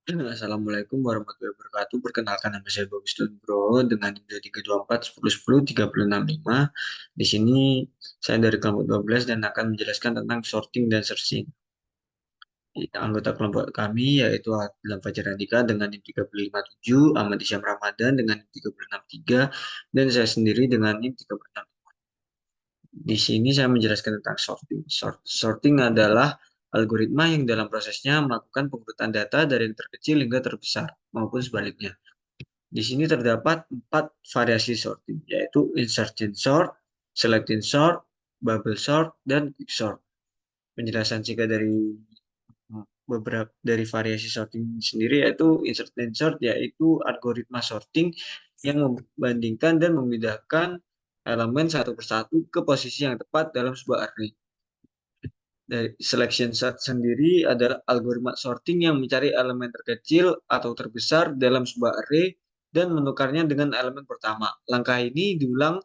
Assalamualaikum warahmatullahi wabarakatuh. Perkenalkan nama saya Bagus Nugroho dengan NIM 324 10 10 365. Di sini saya dari kelompok 12 dan akan menjelaskan tentang sorting dan searching. Anggota kelompok kami yaitu Adlan Fajar Andika dengan NIM 357, Ahmad Isyam Ramadan dengan NIM 3063, dan saya sendiri dengan NIM 3065. Di sini saya menjelaskan tentang sorting. Sorting adalah algoritma yang dalam prosesnya melakukan pengurutan data dari yang terkecil hingga terbesar, maupun sebaliknya. Di sini terdapat 4 variasi sorting, yaitu insertion sort, selecting sort, bubble sort, dan quick sort. Penjelasan singkat dari beberapa dari variasi sorting sendiri yaitu insertion sort, yaitu algoritma sorting yang membandingkan dan memindahkan elemen satu persatu ke posisi yang tepat dalam sebuah array. Dari selection sort sendiri adalah algoritma sorting yang mencari elemen terkecil atau terbesar dalam sebuah array dan menukarnya dengan elemen pertama. Langkah ini diulang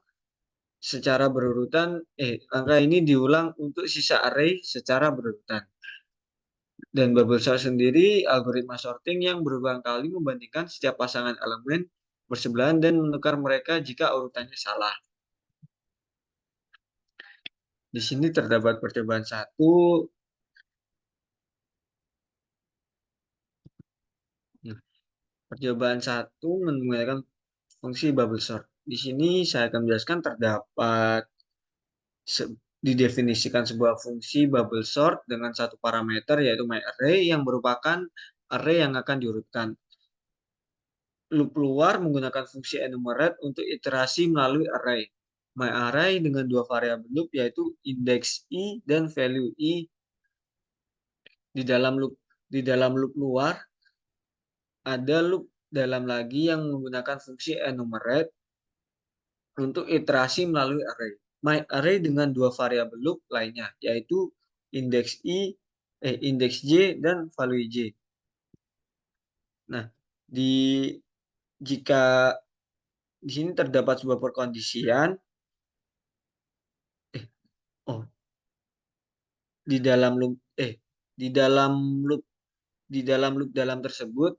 untuk sisa array secara berurutan. Dan bubble sort sendiri algoritma sorting yang berulang kali membandingkan setiap pasangan elemen bersebelahan dan menukar mereka jika urutannya salah. Di sini terdapat percobaan satu. Nah, percobaan satu menggunakan fungsi bubble sort. Di sini saya akan menjelaskan terdapat didefinisikan sebuah fungsi bubble sort dengan satu parameter yaitu myArray yang merupakan array yang akan diurutkan. Loop luar menggunakan fungsi enumerate untuk iterasi melalui array. MyArray dengan dua variabel loop yaitu index i dan value i. Di dalam loop luar ada loop dalam lagi yang menggunakan fungsi enumerate untuk iterasi melalui array. MyArray dengan dua variabel loop lainnya yaitu index j dan value j. Nah, jika di sini terdapat sebuah perkondisian, oh, di dalam loop, di dalam loop, di dalam loop dalam tersebut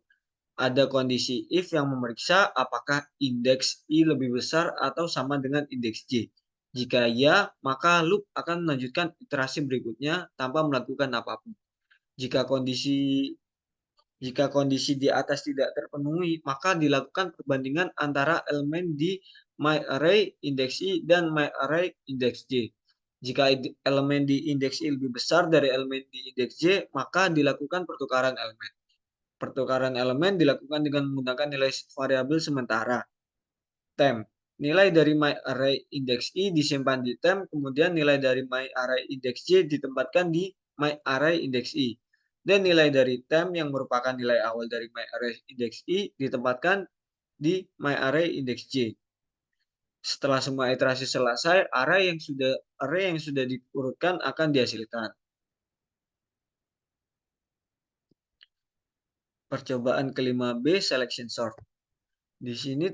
ada kondisi if yang memeriksa apakah indeks i lebih besar atau sama dengan indeks j. Jika ya, maka loop akan melanjutkan iterasi berikutnya tanpa melakukan apapun. Jika kondisi di atas tidak terpenuhi, maka dilakukan perbandingan antara elemen di myArray index i dan myArray index j. Jika elemen di indeks i lebih besar dari elemen di indeks j, maka dilakukan pertukaran elemen. Pertukaran elemen dilakukan dengan menggunakan nilai variabel sementara, temp. Nilai dari myArray index i disimpan di temp, kemudian nilai dari myArray index j ditempatkan di myArray index i. Dan nilai dari temp yang merupakan nilai awal dari myArray index i ditempatkan di myArray index j. Setelah semua iterasi selesai, array yang sudah diurutkan akan dihasilkan. Percobaan kelima B, selection sort. Di sini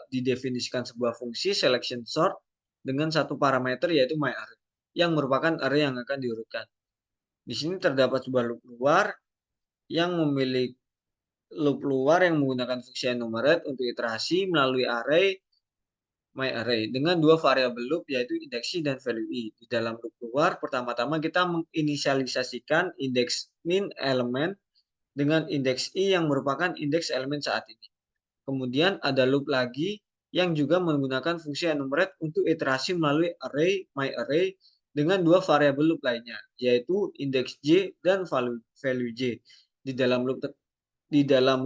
didefinisikan sebuah fungsi selection sort dengan satu parameter yaitu myArray yang merupakan array yang akan diurutkan. Di sini terdapat sebuah loop luar yang menggunakan fungsi enumerate untuk iterasi melalui array myArray dengan dua variabel loop yaitu index i dan value i. Di dalam loop luar, pertama-tama kita menginisialisasikan indeks min elemen dengan indeks i yang merupakan indeks elemen saat ini. Kemudian ada loop lagi yang juga menggunakan fungsi enumerate untuk iterasi melalui array myArray dengan dua variabel loop lainnya, yaitu indeks j dan value j. Di dalam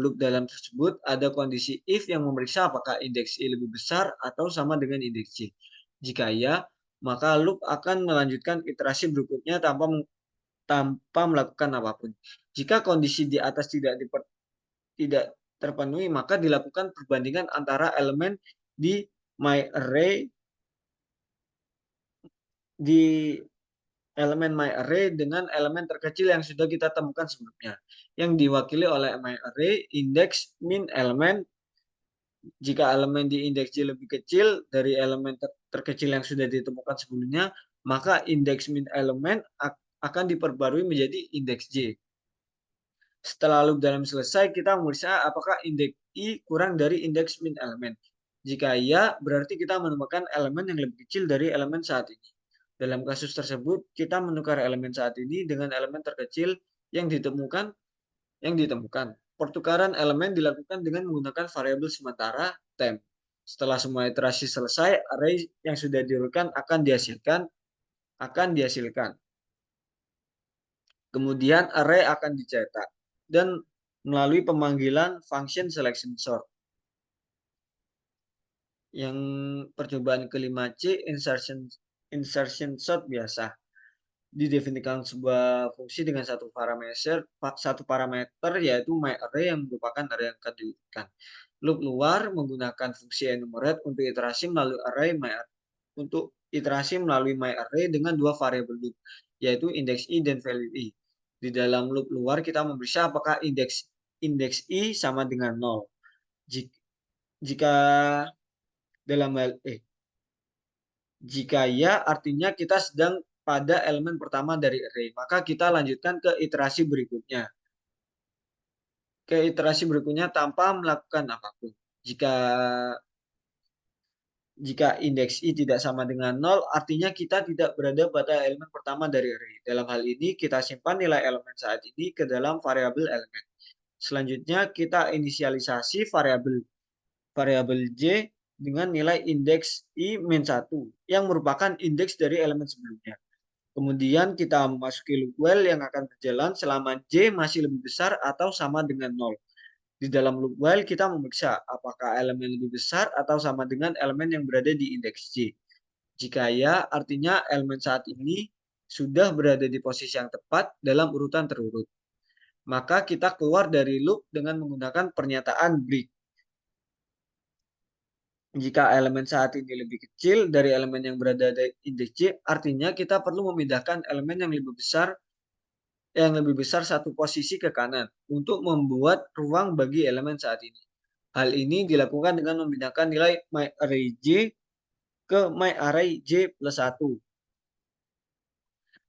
loop dalam tersebut ada kondisi if yang memeriksa apakah indeks i lebih besar atau sama dengan indeks j. Jika ya, maka loop akan melanjutkan iterasi berikutnya tanpa melakukan apapun. Jika kondisi di atas tidak terpenuhi, maka dilakukan perbandingan antara elemen di myArray dengan elemen terkecil yang sudah kita temukan sebelumnya, yang diwakili oleh myArray index min elemen. Jika elemen di indeks j lebih kecil dari elemen terkecil yang sudah ditemukan sebelumnya, maka indeks min elemen akan diperbarui menjadi indeks j. Setelah loop dalam selesai, kita memeriksa apakah indeks I kurang dari indeks min elemen. Jika iya, berarti kita menemukan elemen yang lebih kecil dari elemen saat ini. Dalam kasus tersebut, kita menukar elemen saat ini dengan elemen terkecil yang ditemukan. Pertukaran elemen dilakukan dengan menggunakan variabel sementara temp. Setelah semua iterasi selesai, array yang sudah diurutkan akan dihasilkan. Kemudian array akan dicetak dan melalui pemanggilan function selection sort. Yang percobaan kelima C, insertion sort biasa. Didefinisikan sebuah fungsi dengan satu parameter yaitu myArray yang merupakan array yang akan diurutkan. Loop luar menggunakan fungsi enumerate untuk iterasi melalui myArray dengan dua variabel loop, yaitu indeks I dan value I. Di dalam loop luar kita memeriksa apakah indeks I sama dengan 0. Jika dalam hal jika ya, artinya kita sedang pada elemen pertama dari array. Maka kita lanjutkan ke iterasi berikutnya tanpa melakukan apapun. Jika indeks I tidak sama dengan 0, artinya kita tidak berada pada elemen pertama dari array. Dalam hal ini, kita simpan nilai elemen saat ini ke dalam variabel elemen. Selanjutnya, kita inisialisasi variabel J dengan nilai indeks I-1 yang merupakan indeks dari elemen sebelumnya. Kemudian kita memasuki loop while yang akan berjalan selama J masih lebih besar atau sama dengan 0. Di dalam loop while kita memeriksa apakah elemen lebih besar atau sama dengan elemen yang berada di indeks J. Jika ya, artinya elemen saat ini sudah berada di posisi yang tepat dalam urutan terurut. Maka kita keluar dari loop dengan menggunakan pernyataan break. Jika elemen saat ini lebih kecil dari elemen yang berada di indeks J, artinya kita perlu memindahkan elemen yang lebih besar satu posisi ke kanan untuk membuat ruang bagi elemen saat ini. Hal ini dilakukan dengan memindahkan nilai myArray J ke myArray J plus 1.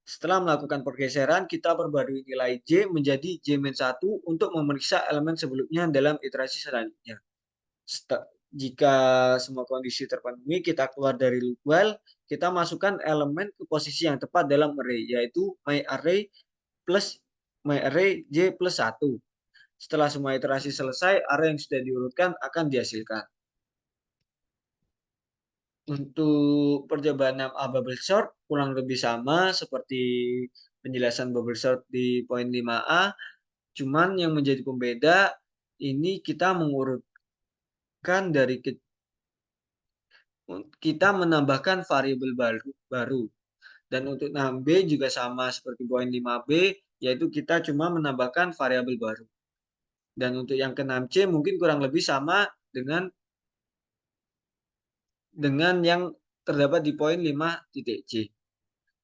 Setelah melakukan pergeseran, kita perbarui nilai J menjadi J-1 untuk memeriksa elemen sebelumnya dalam iterasi selanjutnya. Jika semua kondisi terpenuhi, kita keluar dari loop while, kita masukkan elemen ke posisi yang tepat dalam array, yaitu myArray J plus 1. Setelah semua iterasi selesai, array yang sudah diurutkan akan dihasilkan. Untuk percobaan 6A bubble sort kurang lebih sama seperti penjelasan bubble sort di poin 5A. Cuman yang menjadi pembeda ini kita mengurutkan kita menambahkan variabel baru. Dan untuk 6B juga sama seperti poin 5B, yaitu kita cuma menambahkan variabel baru. Dan untuk yang ke-6C mungkin kurang lebih sama dengan yang terdapat di poin 5.C,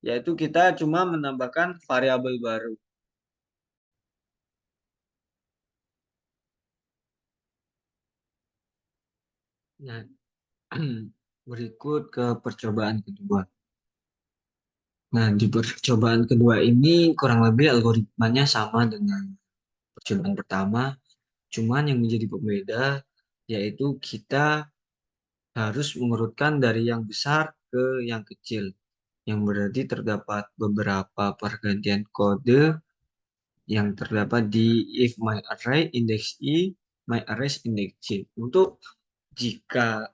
yaitu kita cuma menambahkan variabel baru. Nah, berikut ke percobaan kedua. Nah, di percobaan kedua ini kurang lebih algoritmanya sama dengan percobaan pertama, cuman yang menjadi pembeda yaitu kita harus mengurutkan dari yang besar ke yang kecil, yang berarti terdapat beberapa pergantian kode yang terdapat di if myArray index I, myArray index J. Untuk jika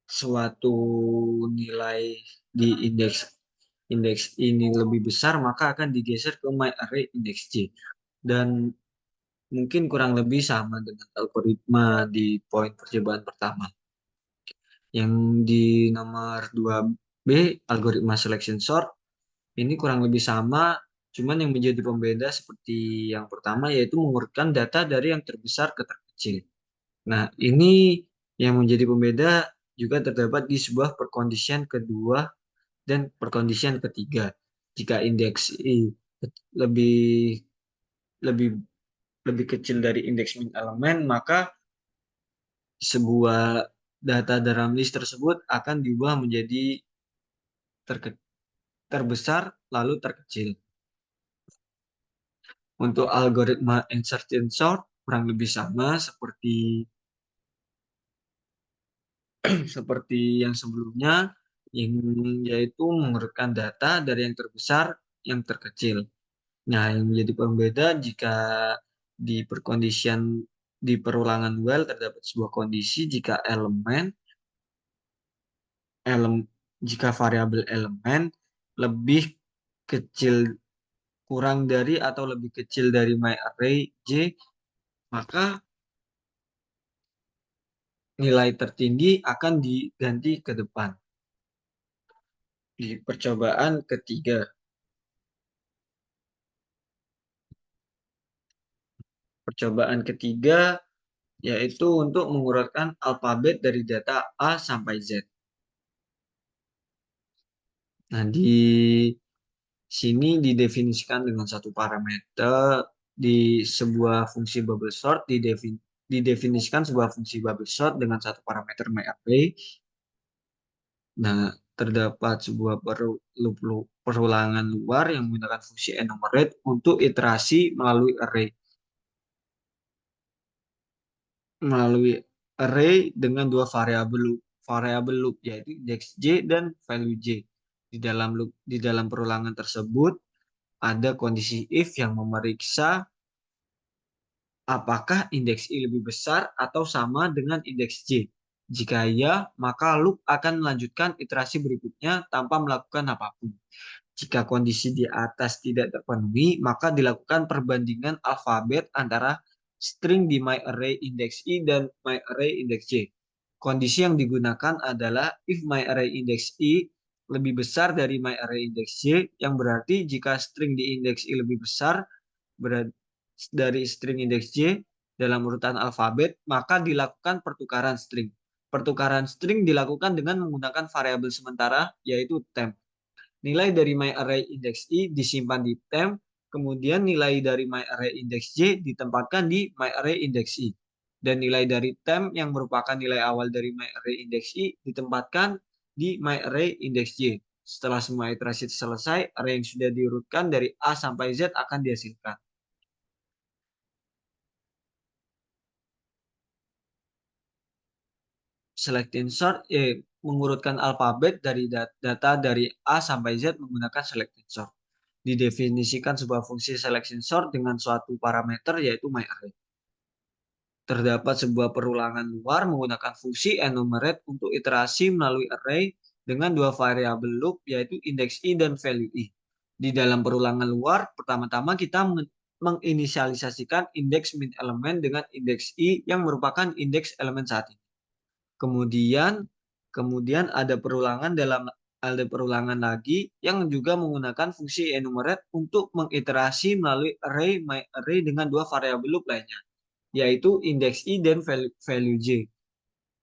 suatu nilai di indeks ini lebih besar, maka akan digeser ke myArray index J. Dan mungkin kurang lebih sama dengan algoritma di poin percobaan pertama. Yang di nomor 2B, algoritma selection sort, ini kurang lebih sama, cuman yang menjadi pembeda seperti yang pertama, yaitu mengurutkan data dari yang terbesar ke terkecil. Nah, ini yang menjadi pembeda juga terdapat di sebuah perkondisian kedua dan perkondisian ketiga. Jika indeks I lebih lebih lebih kecil dari indeks min elemen, maka sebuah data dalam list tersebut akan diubah menjadi terbesar lalu terkecil. Untuk algoritma insertion sort kurang lebih sama seperti yang sebelumnya, yaitu mengurutkan data dari yang terbesar yang terkecil. Nah, yang menjadi pembeda jika di perkondisian di perulangan while terdapat sebuah kondisi jika jika variabel elemen lebih kecil kurang dari atau lebih kecil dari myArray J, maka nilai tertinggi akan diganti ke depan. Di percobaan ketiga. Percobaan ketiga yaitu untuk mengurutkan alfabet dari data A sampai Z. Nah, di sini didefinisikan dengan satu parameter di sebuah fungsi bubble sort didefinisikan sebuah fungsi bubble sort dengan satu parameter myArray. Nah, terdapat sebuah perulangan luar yang menggunakan fungsi enumerate untuk iterasi melalui array dengan dua variabel loop yaitu index J dan value J. Di dalam perulangan tersebut ada kondisi if yang memeriksa apakah indeks I lebih besar atau sama dengan indeks J. Jika ya, maka loop akan melanjutkan iterasi berikutnya tanpa melakukan apapun. Jika kondisi di atas tidak terpenuhi, maka dilakukan perbandingan alfabet antara string di myArray index I dan myArray index J. Kondisi yang digunakan adalah if myArray index I lebih besar dari myArray index J, yang berarti jika string di index I lebih besar dari string indeks J dalam urutan alfabet, maka dilakukan pertukaran string. Pertukaran string dilakukan dengan menggunakan variabel sementara, yaitu temp. Nilai dari myArray index I disimpan di temp, kemudian nilai dari myArray index J ditempatkan di myArray index I. Dan nilai dari temp yang merupakan nilai awal dari myArray index I ditempatkan di myArray index J. Setelah semua iterasi selesai, array yang sudah diurutkan dari A sampai Z akan dihasilkan. Selecting sort mengurutkan alfabet dari data dari A sampai Z menggunakan selecting sort. Didefinisikan sebuah fungsi selection sort dengan suatu parameter yaitu myArray. Terdapat sebuah perulangan luar menggunakan fungsi enumerate untuk iterasi melalui array dengan dua variabel loop yaitu index I dan value I. Di dalam perulangan luar, pertama-tama kita menginisialisasikan indeks min elemen dengan indeks I yang merupakan indeks elemen saat ini. Kemudian ada perulangan lagi yang juga menggunakan fungsi enumerate untuk mengiterasi melalui array myArray dengan dua variabel loop lainnya, yaitu indeks I dan value J.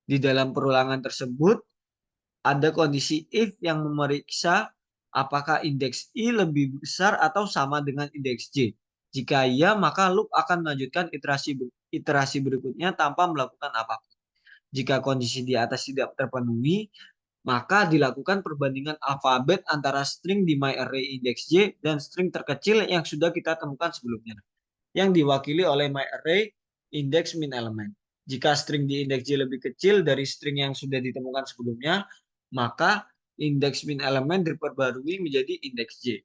Di dalam perulangan tersebut ada kondisi if yang memeriksa apakah indeks I lebih besar atau sama dengan indeks J. Jika iya, maka loop akan melanjutkan iterasi berikutnya tanpa melakukan apapun. Jika kondisi di atas tidak terpenuhi, maka dilakukan perbandingan alfabet antara string di myArray index J dan string terkecil yang sudah kita temukan sebelumnya, yang diwakili oleh myArray index min element. Jika string di indeks J lebih kecil dari string yang sudah ditemukan sebelumnya, maka indeks min element diperbarui menjadi indeks J.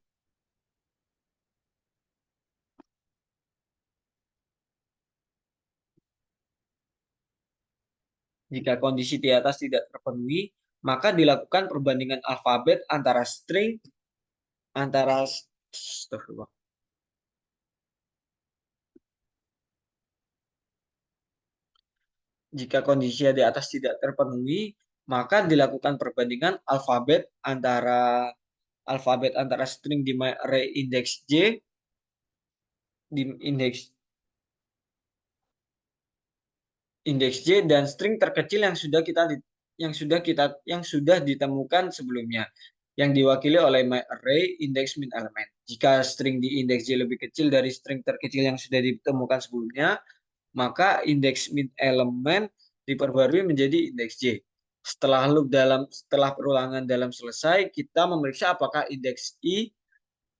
Jika kondisi di atas tidak terpenuhi, maka dilakukan perbandingan alfabet antara string antara Jika kondisi di atas tidak terpenuhi, maka dilakukan perbandingan alfabet antara string di myArray index J di indeks J dan string terkecil yang sudah ditemukan sebelumnya, yang diwakili oleh myArray index min element. Jika string di indeks J lebih kecil dari string terkecil yang sudah ditemukan sebelumnya, maka indeks min element diperbarui menjadi indeks J. Setelah perulangan dalam selesai, kita memeriksa apakah indeks I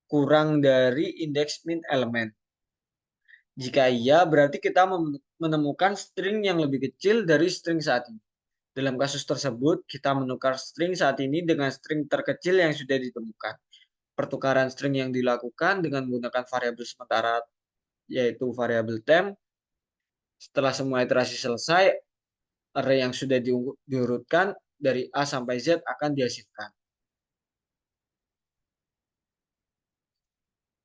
kurang dari indeks min element. Jika iya, berarti kita menemukan string yang lebih kecil dari string saat ini. Dalam kasus tersebut, kita menukar string saat ini dengan string terkecil yang sudah ditemukan. Pertukaran string yang dilakukan dengan menggunakan variabel sementara, yaitu variabel temp. Setelah semua iterasi selesai, array yang sudah diurutkan dari A sampai Z akan dihasilkan.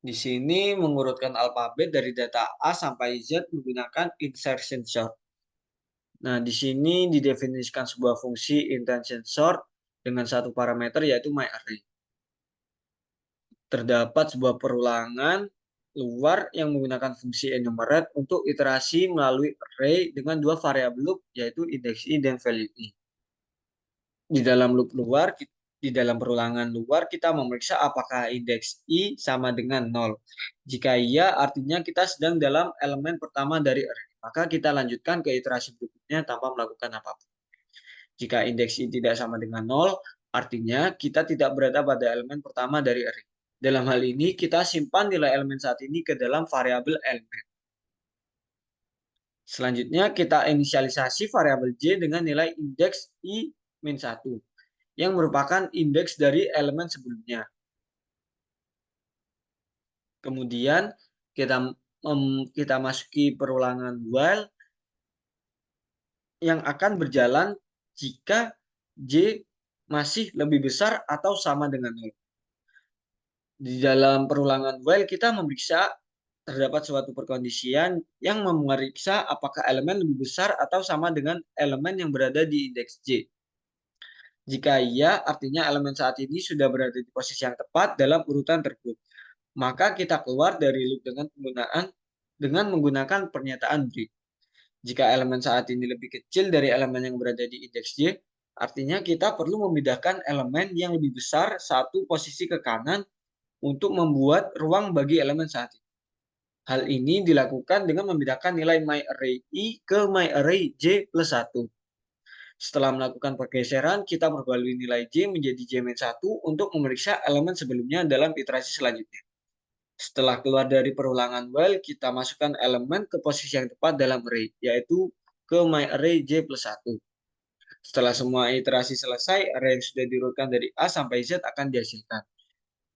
Di sini mengurutkan alfabet dari data A sampai Z menggunakan insertion sort. Nah, di sini didefinisikan sebuah fungsi intention sort dengan satu parameter yaitu myArray. Terdapat sebuah perulangan luar yang menggunakan fungsi enumerate untuk iterasi melalui array dengan dua variabel loop yaitu index i dan value i. Di dalam loop luar, di dalam perulangan luar kita memeriksa apakah indeks i sama dengan 0. Jika iya, artinya kita sedang dalam elemen pertama dari array. Maka kita lanjutkan ke iterasi berikutnya tanpa melakukan apapun. Jika indeks i tidak sama dengan 0, artinya kita tidak berada pada elemen pertama dari array. Dalam hal ini, kita simpan nilai elemen saat ini ke dalam variabel elemen. Selanjutnya, kita inisialisasi variabel j dengan nilai indeks i-1, yang merupakan indeks dari elemen sebelumnya. Kemudian, kita masuki perulangan while yang akan berjalan jika j masih lebih besar atau sama dengan 0. Di dalam perulangan while kita memeriksa terdapat suatu perkondisian yang memeriksa apakah elemen lebih besar atau sama dengan elemen yang berada di indeks J. Jika iya, artinya elemen saat ini sudah berada di posisi yang tepat dalam urutan tersebut. Maka kita keluar dari loop dengan menggunakan pernyataan break. Jika elemen saat ini lebih kecil dari elemen yang berada di indeks J, artinya kita perlu memindahkan elemen yang lebih besar satu posisi ke kanan untuk membuat ruang bagi elemen saat ini. Hal ini dilakukan dengan memindahkan nilai myArray i ke myArray j plus 1. Setelah melakukan pergeseran, kita perbarui nilai j menjadi j-1 untuk memeriksa elemen sebelumnya dalam iterasi selanjutnya. Setelah keluar dari perulangan while, kita masukkan elemen ke posisi yang tepat dalam array, yaitu ke myArray j plus 1. Setelah semua iterasi selesai, array yang sudah diurutkan dari A sampai Z akan dihasilkan.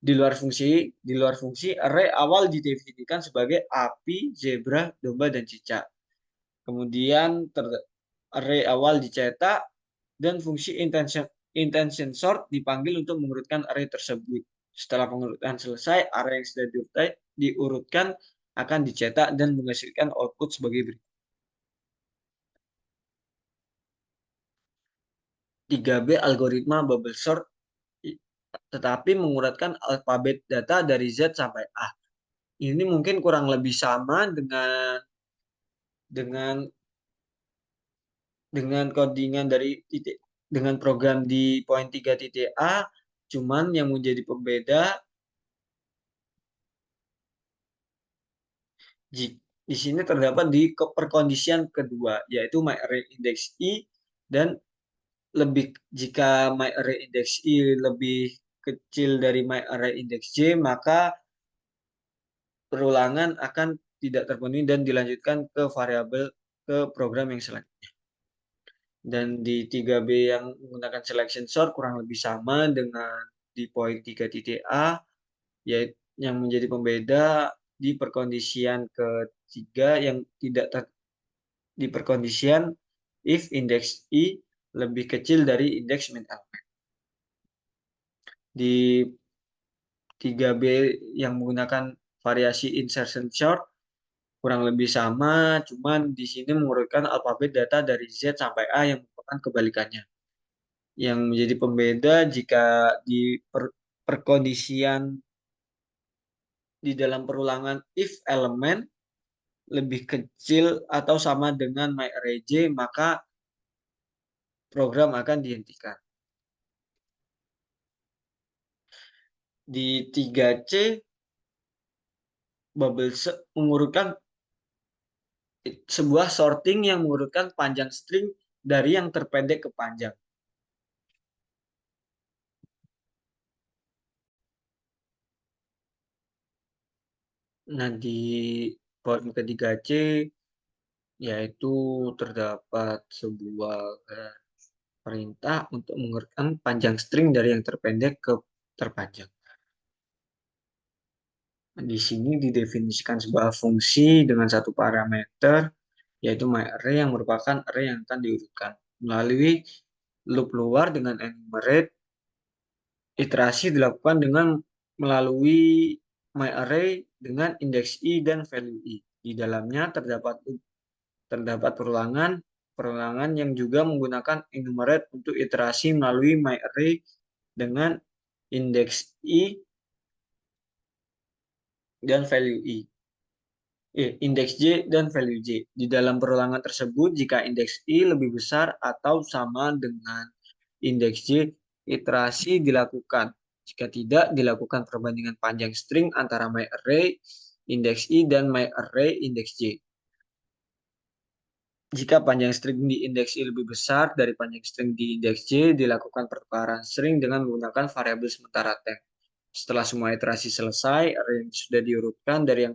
Di luar fungsi, array awal didefinisikan sebagai api, zebra, domba, dan cicak. Kemudian array awal dicetak dan fungsi intention sort dipanggil untuk mengurutkan array tersebut. Setelah pengurutan selesai, array yang sudah diurutkan akan dicetak dan menghasilkan output sebagai berikut. 3B algoritma bubble sort tetapi mengurutkan alfabet data dari Z sampai A. Ini mungkin kurang lebih sama dengan codingan dari dengan program di poin 3.a, cuman yang menjadi pembeda di sini terdapat di perkondisian kedua, yaitu myArrayIndex i dan jika myArrayIndex i lebih kecil dari myArrayIndex j, maka perulangan akan tidak terpenuhi dan dilanjutkan ke program yang selanjutnya. Dan di 3B yang menggunakan selection sort kurang lebih sama dengan di poin 3.a, yaitu yang menjadi pembeda di perkondisian ketiga yang tidak di perkondisian if indeks i lebih kecil dari indeks min element. Di 3B yang menggunakan variasi insertion sort kurang lebih sama, cuman di sini mengurutkan alfabet data dari Z sampai A yang merupakan kebalikannya. Yang menjadi pembeda jika di perkondisian di dalam perulangan if elemen lebih kecil atau sama dengan myArray j, maka program akan dihentikan. Di 3C, bubble mengurutkan sebuah sorting yang mengurutkan panjang string dari yang terpendek ke panjang. Nah, di Poin ketiga C yaitu terdapat sebuah perintah untuk mengurutkan panjang string dari yang terpendek ke terpanjang. Di sini didefinisikan sebuah fungsi dengan satu parameter, yaitu myArray yang merupakan array yang akan diurutkan. Melalui loop luar dengan enumerate, iterasi dilakukan dengan melalui myArray dengan indeks i dan value i. Di dalamnya terdapat perulangan yang juga menggunakan enumerate untuk iterasi melalui myArray dengan indeks i dan value i. Indeks J dan value J. Di dalam perulangan tersebut, jika indeks I lebih besar atau sama dengan indeks J, iterasi dilakukan. Jika tidak, dilakukan perbandingan panjang string antara myArray indeks I dan myArray indeks J. Jika panjang string di indeks I lebih besar dari panjang string di indeks J, dilakukan pertukaran string dengan menggunakan variabel sementara temp. Setelah semua iterasi selesai, array yang sudah diurutkan dari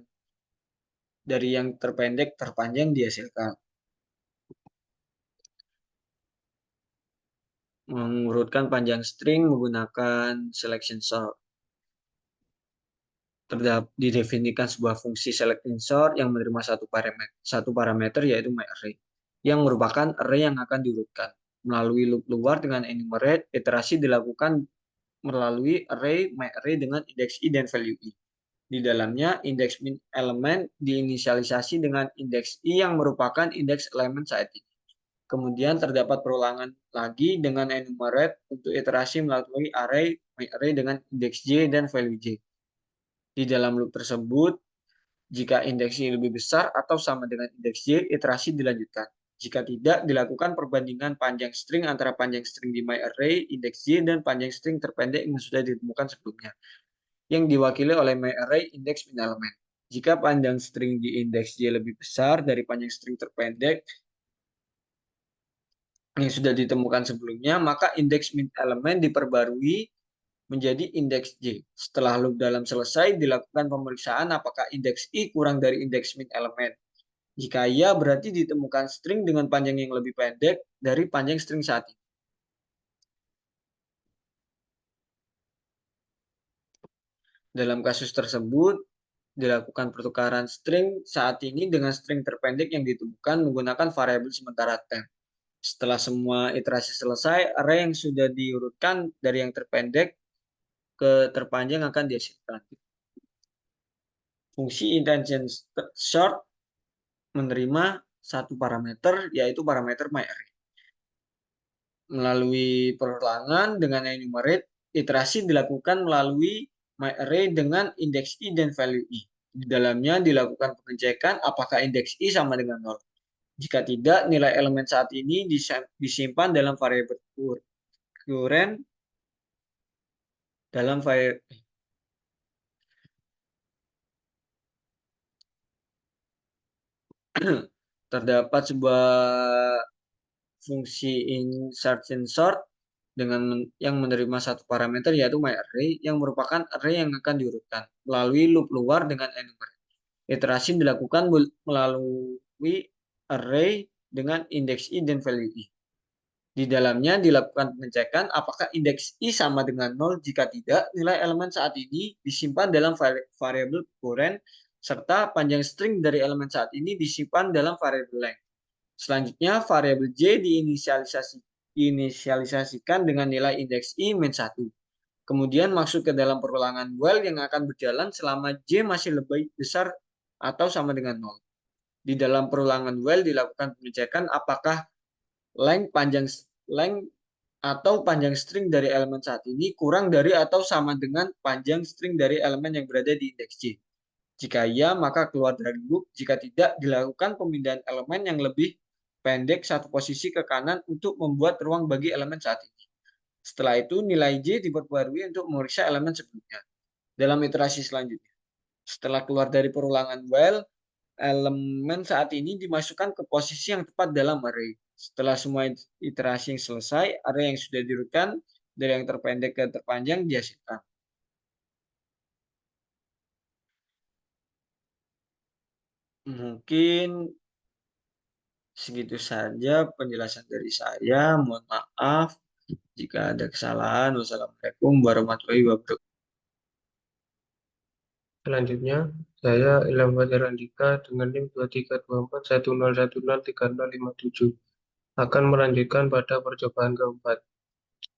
yang terpendek terpanjang dihasilkan. Mengurutkan panjang string menggunakan selection sort. Didefinisikan sebuah fungsi selection sort yang menerima satu parameter yaitu myArray, yang merupakan array yang akan diurutkan. Melalui loop luar dengan enumerate, iterasi dilakukan melalui array myArray dengan indeks i dan value i. Di dalamnya, indeks min elemen diinisialisasi dengan indeks i yang merupakan indeks elemen saat ini. Kemudian terdapat perulangan lagi dengan enumerate untuk iterasi melalui myArray dengan indeks J dan value J. Di dalam loop tersebut, jika indeks Y lebih besar atau sama dengan indeks J, iterasi dilanjutkan. Jika tidak, dilakukan perbandingan panjang string antara panjang string di myArray, indeks J, dan panjang string terpendek yang sudah ditemukan sebelumnya, yang diwakili oleh myArray indeks min element. Jika panjang string di indeks J lebih besar dari panjang string terpendek yang sudah ditemukan sebelumnya, maka indeks min elemen diperbarui menjadi indeks J. Setelah loop dalam selesai, dilakukan pemeriksaan apakah indeks I kurang dari indeks min elemen. Jika iya, berarti ditemukan string dengan panjang yang lebih pendek dari panjang string saat ini. Dalam kasus tersebut, dilakukan pertukaran string saat ini dengan string terpendek yang ditemukan menggunakan variabel sementara temp. Setelah semua iterasi selesai, array yang sudah diurutkan dari yang terpendek ke terpanjang akan dihasilkan. Fungsi intention sort menerima satu parameter, yaitu parameter myArray. Melalui perulangan dengan enumerate, iterasi dilakukan melalui myArray dengan indeks i dan value i. Di dalamnya dilakukan pengecekan apakah indeks i sama dengan 0. Jika tidak, nilai elemen saat ini disimpan dalam variabel current dalam terdapat sebuah fungsi insertion sort yang menerima satu parameter yaitu myArray yang merupakan array yang akan diurutkan melalui loop luar dengan enumerate. Iterasi dilakukan melalui array dengan indeks i dan value i. Di dalamnya dilakukan pengecekan apakah indeks i sama dengan 0. Jika tidak, nilai elemen saat ini disimpan dalam variabel current serta panjang string dari elemen saat ini disimpan dalam variabel length. Selanjutnya, variabel J diinisialisasikan dengan nilai indeks I min 1. Kemudian masuk ke dalam perulangan while yang akan berjalan selama J masih lebih besar atau sama dengan 0. Di dalam perulangan while dilakukan pengecekan apakah length atau panjang string dari elemen saat ini kurang dari atau sama dengan panjang string dari elemen yang berada di indeks J. Jika iya, maka keluar dari loop. Jika tidak, dilakukan pemindahan elemen yang lebih pendek satu posisi ke kanan untuk membuat ruang bagi elemen saat ini. Setelah itu, nilai J diperbarui untuk memeriksa elemen sebelumnya dalam iterasi selanjutnya. Setelah keluar dari perulangan while, elemen saat ini dimasukkan ke posisi yang tepat dalam array. Setelah semua iterasi yang selesai, array yang sudah diurutkan dari yang terpendek ke terpanjang dihasilkan. Mungkin segitu saja penjelasan dari saya. Mohon maaf jika ada kesalahan. Wassalamualaikum warahmatullahi wabarakatuh. Selanjutnya, saya Ilham Fajar Andika dengan NIM 232410103057 akan melanjutkan pada percobaan keempat.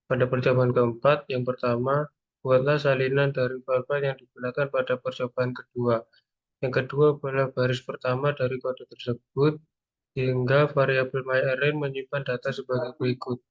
Pada percobaan keempat, yang pertama, buatlah salinan dari file-file yang digunakan pada percobaan kedua. Yang kedua adalah baris pertama dari kode tersebut hingga variabel myArray menyimpan data sebagai berikut.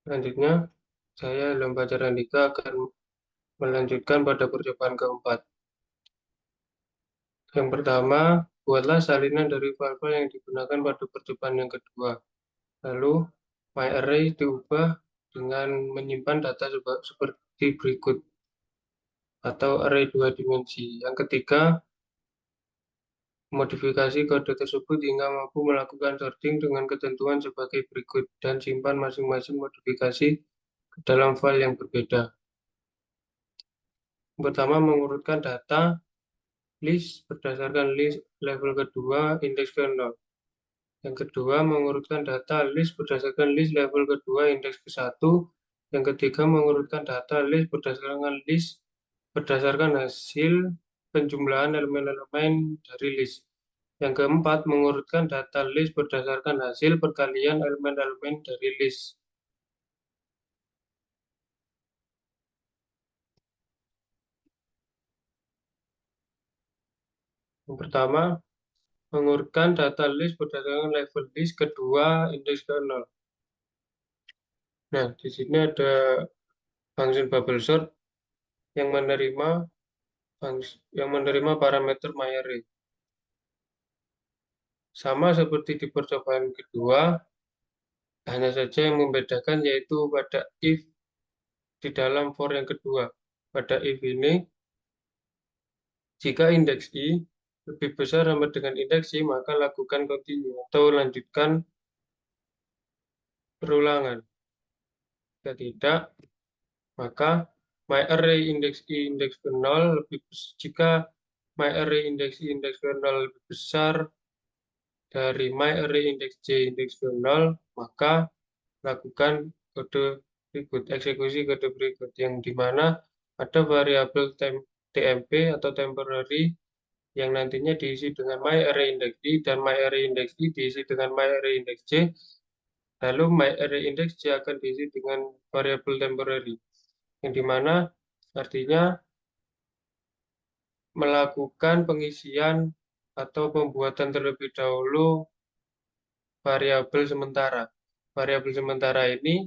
Selanjutnya, saya Ilham Fajar Andika akan melanjutkan pada percobaan keempat. Yang pertama, buatlah salinan dari file-file yang digunakan pada percobaan yang kedua. Lalu, myArray diubah dengan menyimpan data seperti berikut atau array dua dimensi. Yang ketiga, modifikasi kode tersebut hingga mampu melakukan sorting dengan ketentuan sebagai berikut dan simpan masing-masing modifikasi ke dalam file yang berbeda. Yang pertama, mengurutkan data list berdasarkan list level kedua indeks ke 0. Yang kedua, mengurutkan data list berdasarkan list level kedua indeks ke 1. Yang ketiga, mengurutkan data list berdasarkan hasil penjumlahan elemen-elemen dari list. Yang keempat, mengurutkan data list berdasarkan hasil perkalian elemen-elemen dari list. Yang pertama, mengurutkan data list berdasarkan level list kedua indeks ke 0. Nah, di sini ada function bubble sort yang menerima parameter myArray. Sama seperti di percobaan kedua, hanya saja yang membedakan yaitu pada if di dalam for yang kedua. Pada if ini, jika indeks i lebih besar sama dengan indeks i, maka lakukan continue atau lanjutkan perulangan. Jika tidak, maka myArray indeks i indeks ke 0 jika myArray indeks i indeks ke 0 lebih besar dari myArray indeks j indeks ke 0, maka lakukan kode berikut, eksekusi kode berikut, yang dimana ada variabel tmp atau temporary yang nantinya diisi dengan myArrayIndex i dan myArrayIndex i diisi dengan myArrayIndex j, lalu myArrayIndex j akan diisi dengan variabel temporary, yang dimana artinya melakukan pengisian atau pembuatan terlebih dahulu variabel sementara. Variabel sementara ini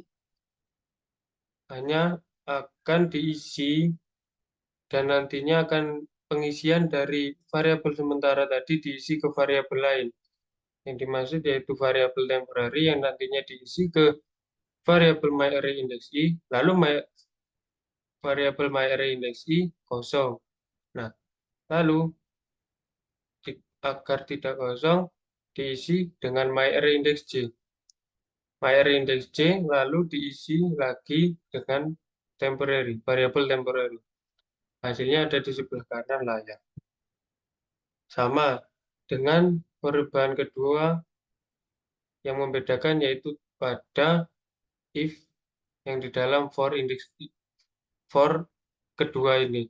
hanya akan diisi dan nantinya akan pengisian dari variabel sementara tadi diisi ke variabel lain. Yang dimaksud yaitu variabel temporary yang nantinya diisi ke variabel myArrayIndex i, lalu variabel myArrayIndex i kosong. Nah, lalu agar tidak kosong diisi dengan myArrayIndex j. MyArrayIndex j lalu diisi lagi dengan temporary, variabel temporary. Hasilnya ada di sebelah kanan layar. Sama dengan perubahan kedua yang membedakan yaitu pada if yang di dalam for kedua ini,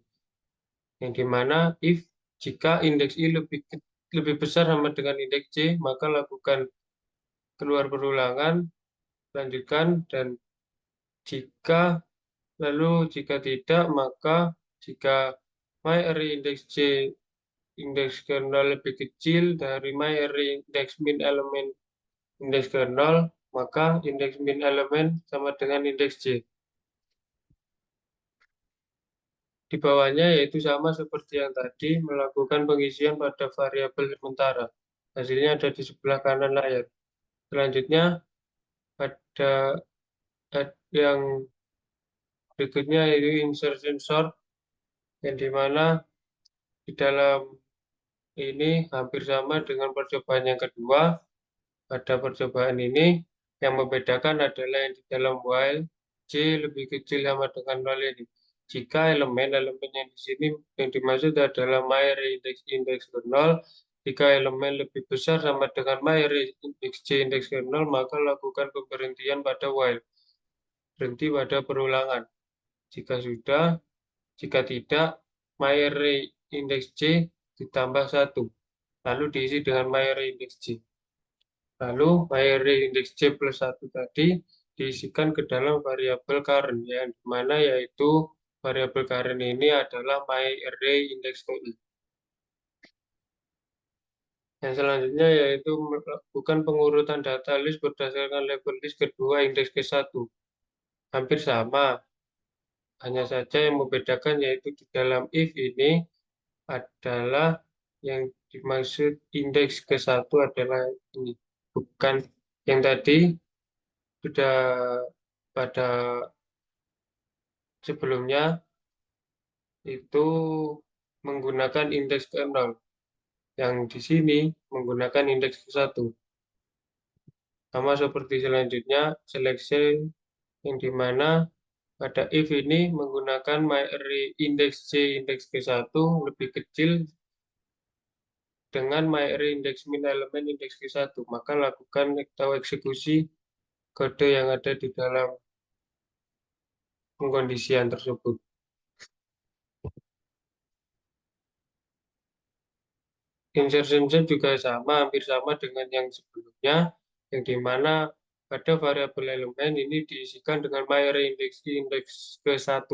yang dimana if jika indeks I lebih besar sama dengan indeks C, maka lakukan keluar perulangan, lanjutkan, dan jika jika tidak, maka jika my array indeks C indeks kernel lebih kecil dari my array indeks min element indeks kernel, maka indeks min element sama dengan indeks C. Di bawahnya yaitu sama seperti yang tadi, melakukan pengisian pada variabel sementara. Hasilnya ada di sebelah kanan layar. Selanjutnya, pada yang berikutnya yaitu insertion sort, yang dimana di dalam ini hampir sama dengan percobaan yang kedua. Pada percobaan ini, yang membedakan adalah yang di dalam while C lebih kecil sama dengan 0 ini. Jika elemen-elemen yang di sini yang dimaksud adalah my array indeks ke 0, jika elemen lebih besar sama dengan my array indeks C indeks ke 0, maka lakukan pemberhentian pada while. Berhenti pada perulangan. Jika tidak, my array indeks C ditambah 1. Lalu diisi dengan my array indeks C. Lalu my array indeks C plus 1 tadi diisikan ke dalam variabel current, yang dimana yaitu variabel current ini adalah my array indeks TI. Yang selanjutnya yaitu melakukan pengurutan data list berdasarkan level list kedua indeks ke-1. Hampir sama, hanya saja yang membedakan yaitu di dalam if ini adalah yang dimaksud indeks ke-1 adalah ini, bukan yang tadi sudah pada sebelumnya itu menggunakan indeks ke-0. Yang di sini menggunakan indeks ke-1. Sama seperti selanjutnya, seleksi yang dimana pada if ini menggunakan my array indeks C indeks ke-1 lebih kecil dengan my array indeks min element indeks ke-1. Maka lakukan atau eksekusi kode yang ada di dalam pengkondisian tersebut. Insertion set juga sama, hampir sama dengan yang sebelumnya, yang dimana pada variabel elemen ini diisikan dengan my array indeks ke-1.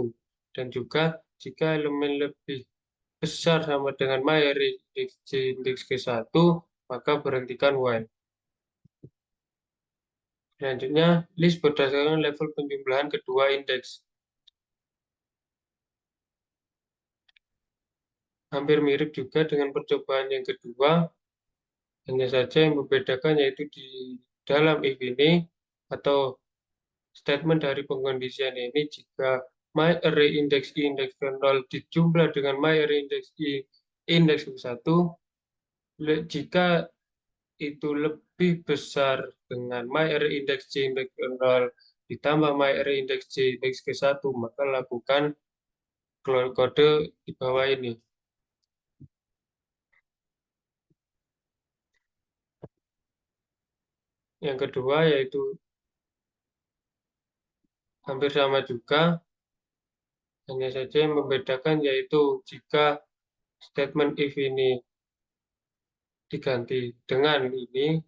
Dan juga jika elemen lebih besar sama dengan my array indeks ke-1, maka berhentikan while. Selanjutnya, list berdasarkan level penjumlahan kedua indeks. Hampir mirip juga dengan percobaan yang kedua, hanya saja yang membedakan yaitu di dalam if ini atau statement dari pengkondisian ini, jika my array indeks I indeks ke-0 dijumlah dengan my array indeks I indeks ke-1, jika itu lebih besar dengan my array indeks C indeks ke-0 ditambah my array indeks C indeks ke-1, maka lakukan kode di bawah ini. Yang kedua yaitu hampir sama juga, hanya saja yang membedakan yaitu jika statement if ini diganti dengan ini,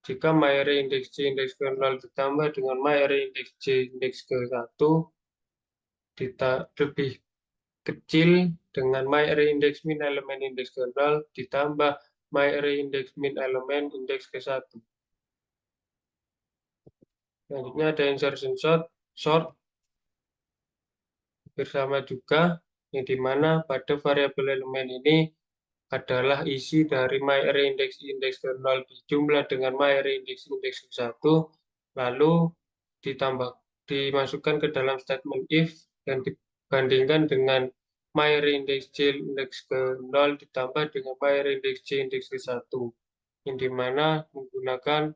jika my array indeks C indeks ke-0 ditambah dengan my array indeks C indeks ke-1 lebih kecil dengan my array indeks min element indeks ke-0 ditambah my array indeks min element indeks ke-1. Selanjutnya ada insertion sort bersama juga, yang dimana pada variabel elemen ini adalah isi dari my array indeks indeks ke-0 dijumlah dengan my array indeks indeks ke-1, lalu dimasukkan ke dalam statement if dan dibandingkan dengan my array indeks C indeks ke-0 ditambah dengan my array indeks C indeks ke-1, yang dimana menggunakan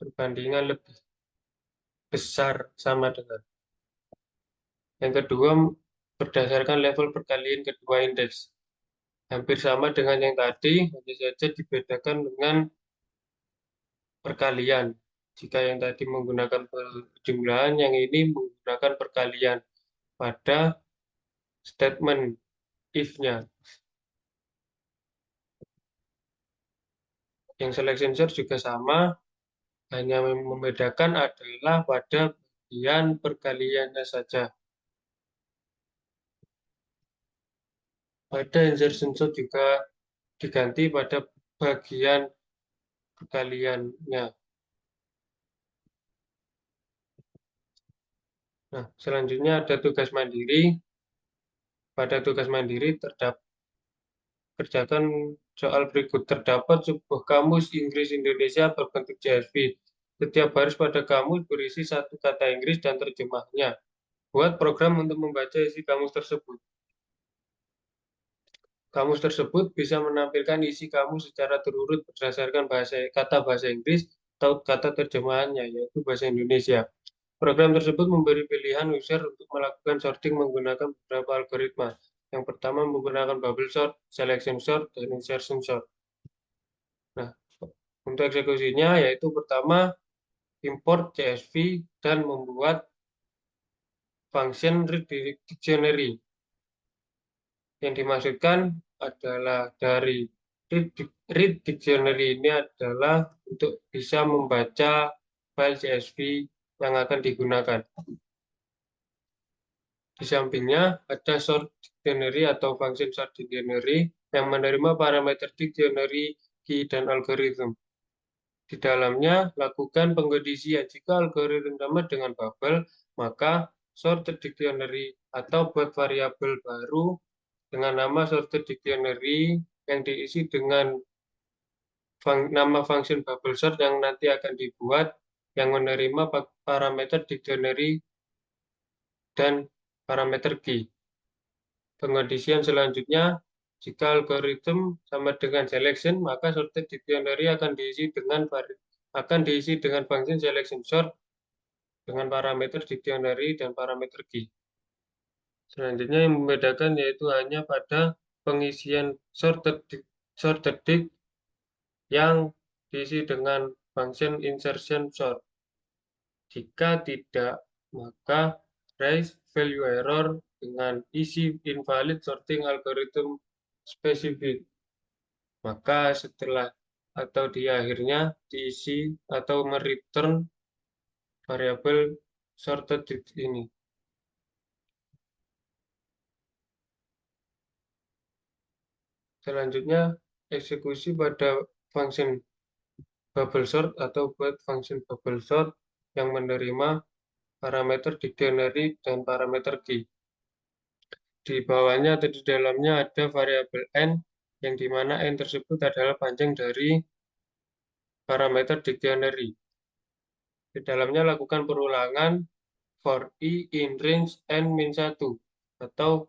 perbandingan lebih besar sama dengan. Yang kedua, berdasarkan level perkalian kedua indeks. Hampir sama dengan yang tadi, hanya saja dibedakan dengan perkalian. Jika yang tadi menggunakan perjumlahan, yang ini menggunakan perkalian pada statement if-nya. Yang selection sort juga sama, hanya membedakan adalah pada bagian perkaliannya saja. Pada insertion sort juga diganti pada bagian perkaliannya. Nah, selanjutnya ada tugas mandiri. Pada tugas mandiri kerjakan soal berikut. Terdapat sebuah kamus Inggris Indonesia berbentuk CSV. Setiap baris pada kamus berisi satu kata Inggris dan terjemahnya. Buat program untuk membaca isi kamus tersebut. Kamus tersebut bisa menampilkan isi kamus secara terurut berdasarkan kata bahasa Inggris atau kata terjemahannya, yaitu bahasa Indonesia. Program tersebut memberi pilihan user untuk melakukan sorting menggunakan beberapa algoritma. Yang pertama menggunakan bubble sort, selection sort, dan insertion sort. Nah, untuk eksekusinya yaitu pertama import CSV dan membuat function read dictionary. Yang dimaksudkan adalah dari read dictionary ini adalah untuk bisa membaca file CSV yang akan digunakan. Di sampingnya ada sort dictionary atau function sort dictionary yang menerima parameter dictionary, key, dan algoritma. Di dalamnya lakukan pengkondisian. Jika algoritma sama dengan bubble, maka sorted dictionary atau buat variabel baru dengan nama sorted dictionary yang diisi dengan nama function bubble sort yang nanti akan dibuat yang menerima parameter dictionary dan parameter key. Pengkondisian selanjutnya, jika algoritma sama dengan selection, maka sorted dictionary akan diisi dengan function selection sort dengan parameter dictionary dan parameter key. Selanjutnya yang membedakan yaitu hanya pada pengisian sorted dict yang diisi dengan function insertion sort. Jika tidak, maka raise value error dengan isi invalid sorting algorithm spesifik. Maka setelah atau di akhirnya diisi atau mereturn variabel sorted dict ini. Selanjutnya eksekusi pada function bubble sort atau buat function bubble sort yang menerima parameter dictionary dan parameter key. Di bawahnya atau di dalamnya ada variabel n, yang dimana n tersebut adalah panjang dari parameter dictionary. Di dalamnya lakukan perulangan for i in range n-1 atau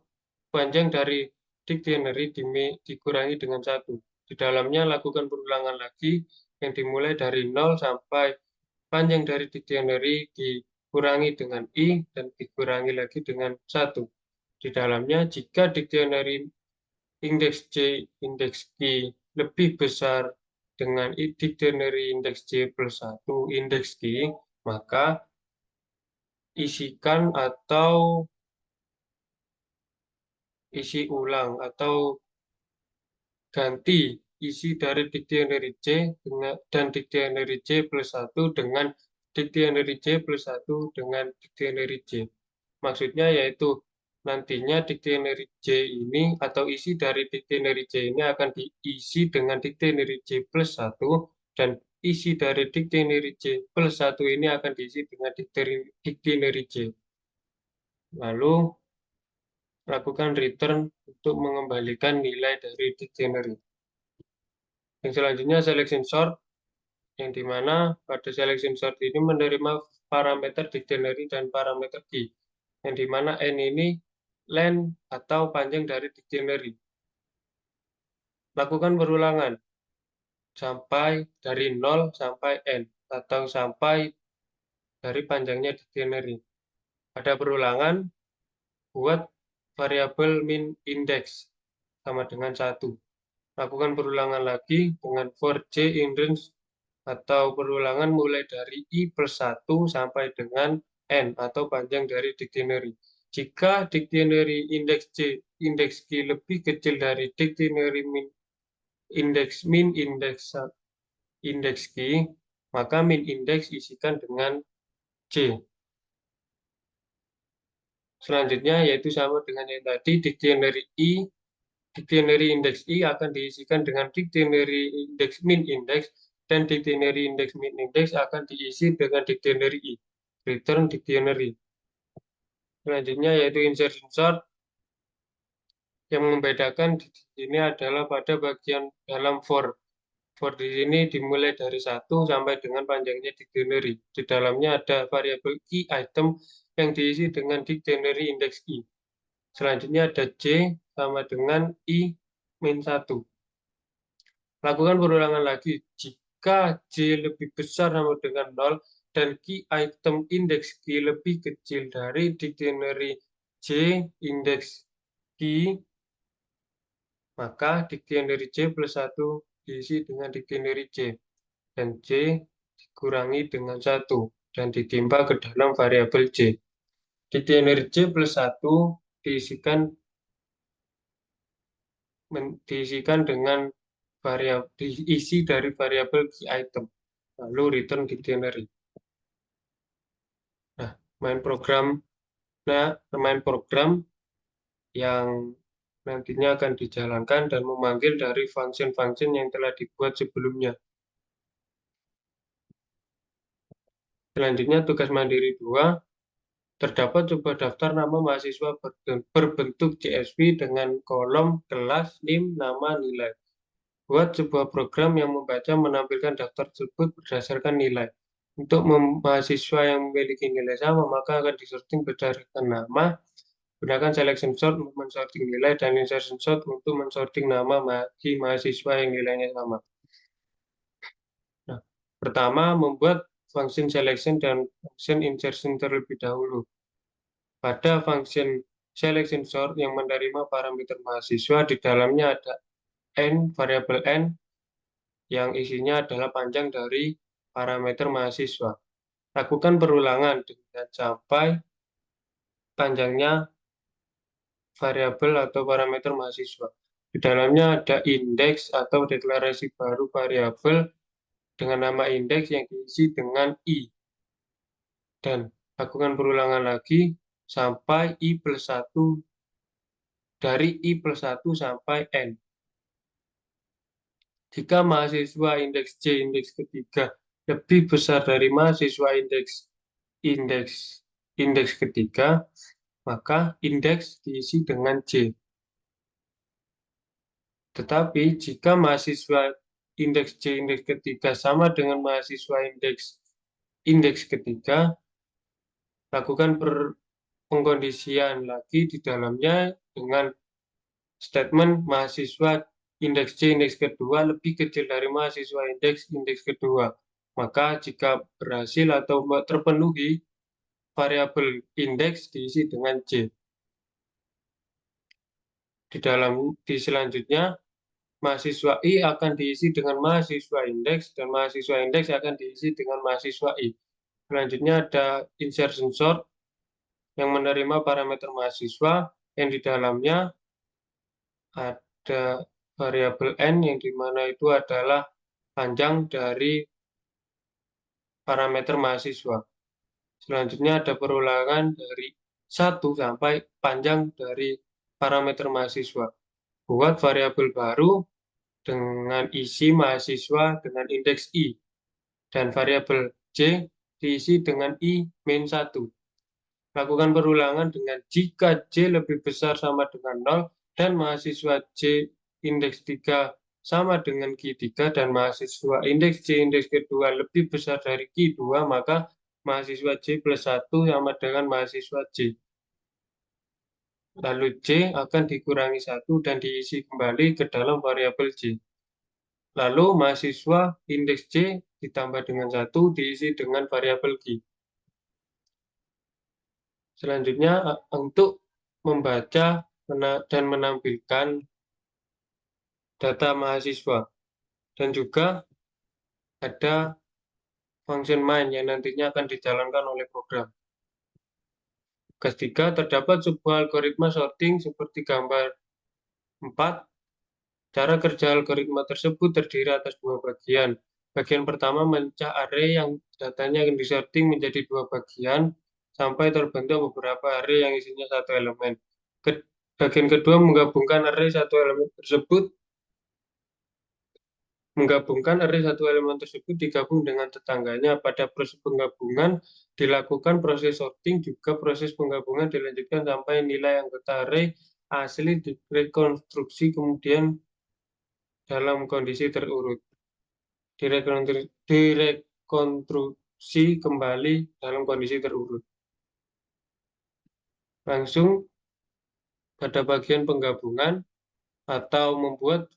panjang dari dictionary dikurangi dengan 1. Di dalamnya lakukan perulangan lagi yang dimulai dari 0 sampai panjang dari dictionary dikurangi dengan i dan dikurangi lagi dengan 1. Di dalamnya jika dictionary indeks J, indeks Q lebih besar dengan dictionary indeks J plus 1 indeks Q, maka isikan atau isi ulang atau ganti isi dari dictionary J dan dictionary J plus 1 dengan dictionary J plus 1 dengan dictionary J. Maksudnya yaitu nantinya dictionary J ini atau isi dari dictionary J ini akan diisi dengan dictionary J plus 1 dan isi dari dictionary J plus 1 ini akan diisi dengan dictionary J. Lalu lakukan return untuk mengembalikan nilai dari dictionary. Yang selanjutnya selection sort, yang dimana pada selection sort ini menerima parameter dictionary dan parameter key, yang dimana n ini length atau panjang dari dictionary. Lakukan perulangan sampai dari 0 sampai n atau sampai dari panjangnya dictionary. Pada perulangan, buat variabel min index sama dengan 1. Lakukan perulangan lagi dengan for j in range atau perulangan mulai dari I plus 1 sampai dengan N atau panjang dari dictionary. Jika dictionary indeks C, indeks Q lebih kecil dari dictionary min indeks Q, maka min indeks isikan dengan C. Selanjutnya yaitu sama dengan yang tadi, dictionary indeks I akan diisikan dengan dictionary indeks min indeks, dan dictionary indeks min indeks akan diisi dengan dictionary I. Return dictionary. Selanjutnya yaitu insertion sort. Yang membedakan di sini adalah pada bagian dalam for. For di sini dimulai dari 1 sampai dengan panjangnya dictionary. Di dalamnya ada variabel key item yang diisi dengan dictionary index I. Selanjutnya ada J sama dengan I min 1. Lakukan perulangan lagi. Jika J lebih besar sama dengan 0 dan key item indeks key lebih kecil dari dictionary J indeks key, maka dictionary J plus 1 diisi dengan dictionary J, dan J dikurangi dengan 1 dan ditimpa ke dalam variabel J. Dictionary J plus 1 diisikan dengan diisi dari variabel key item, lalu return dictionary. Nah, main program yang nantinya akan dijalankan dan memanggil dari function-function yang telah dibuat sebelumnya. Selanjutnya tugas mandiri 2, terdapat sebuah daftar nama mahasiswa berbentuk CSV dengan kolom kelas, NIM, nama, nilai. Buat sebuah program yang membaca menampilkan daftar tersebut berdasarkan nilai. Untuk mahasiswa yang memiliki nilai sama, maka akan disorting berdasarkan nama. Gunakan selection sort untuk mensorting nilai dan insertion sort untuk mensorting nama bagi mahasiswa yang nilainya sama. Nah, pertama, membuat function selection dan function insertion terlebih dahulu. Pada function selection sort yang menerima parameter mahasiswa, di dalamnya ada variabel n, yang isinya adalah panjang dari parameter mahasiswa. Lakukan perulangan dengan sampai panjangnya variabel atau parameter mahasiswa. Di dalamnya ada indeks atau deklarasi baru variabel dengan nama indeks yang diisi dengan I. Dan lakukan perulangan lagi sampai I plus 1, dari I plus 1 sampai N. Jika mahasiswa indeks J indeks ketiga lebih besar dari mahasiswa indeks ketiga, maka indeks diisi dengan J. Tetapi jika mahasiswa indeks J indeks ketiga sama dengan mahasiswa indeks ketiga, lakukan pengkondisian lagi di dalamnya dengan statement mahasiswa indeks J indeks kedua lebih kecil dari mahasiswa indeks kedua. Maka jika berhasil atau terpenuhi, variabel indeks diisi dengan J. Di selanjutnya, mahasiswa I akan diisi dengan mahasiswa indeks, dan mahasiswa indeks akan diisi dengan mahasiswa I. Selanjutnya ada insertion sort yang menerima parameter mahasiswa, yang di dalamnya ada variabel N, yang dimana itu adalah panjang dari parameter mahasiswa. Selanjutnya ada perulangan dari 1 sampai panjang dari parameter mahasiswa. Buat variabel baru dengan isi mahasiswa dengan indeks I, dan variabel J diisi dengan I min 1. Lakukan perulangan dengan jika J lebih besar sama dengan 0 dan mahasiswa J indeks 3 sama dengan Q3 dan mahasiswa indeks J indeks kedua lebih besar dari Q2, maka mahasiswa J plus 1 sama dengan mahasiswa J. Lalu J akan dikurangi 1 dan diisi kembali ke dalam variabel J. Lalu mahasiswa indeks J ditambah dengan 1 diisi dengan variabel Q. Selanjutnya untuk membaca dan menampilkan data mahasiswa, dan juga ada function main yang nantinya akan dijalankan oleh program. Ketiga, terdapat sebuah algoritma sorting seperti gambar 4. Cara kerja algoritma tersebut terdiri atas dua bagian. Bagian pertama memecah array yang datanya akan disorting menjadi dua bagian sampai terbentuk beberapa array yang isinya satu elemen. Bagian kedua menggabungkan array satu elemen tersebut satu elemen tersebut digabung dengan tetangganya. Pada proses penggabungan dilakukan proses sorting, juga proses penggabungan dilanjutkan sampai nilai anggota array asli direkonstruksi kemudian dalam kondisi terurut. Direkonstruksi kembali dalam kondisi terurut. Langsung pada bagian penggabungan atau membuat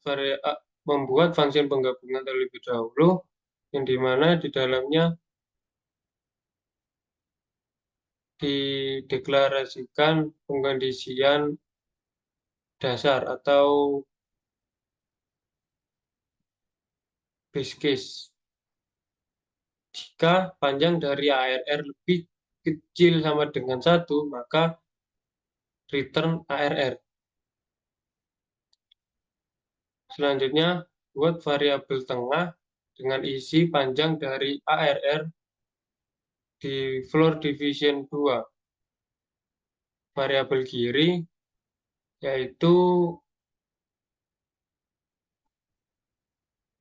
fungsi penggabungan terlebih dahulu, yang dimana di dalamnya dideklarasikan pengkondisian dasar atau base case. Jika panjang dari ARR lebih kecil sama dengan 1, maka return ARR. Selanjutnya, buat variabel tengah dengan isi panjang dari ARR di floor division 2. Variabel kiri yaitu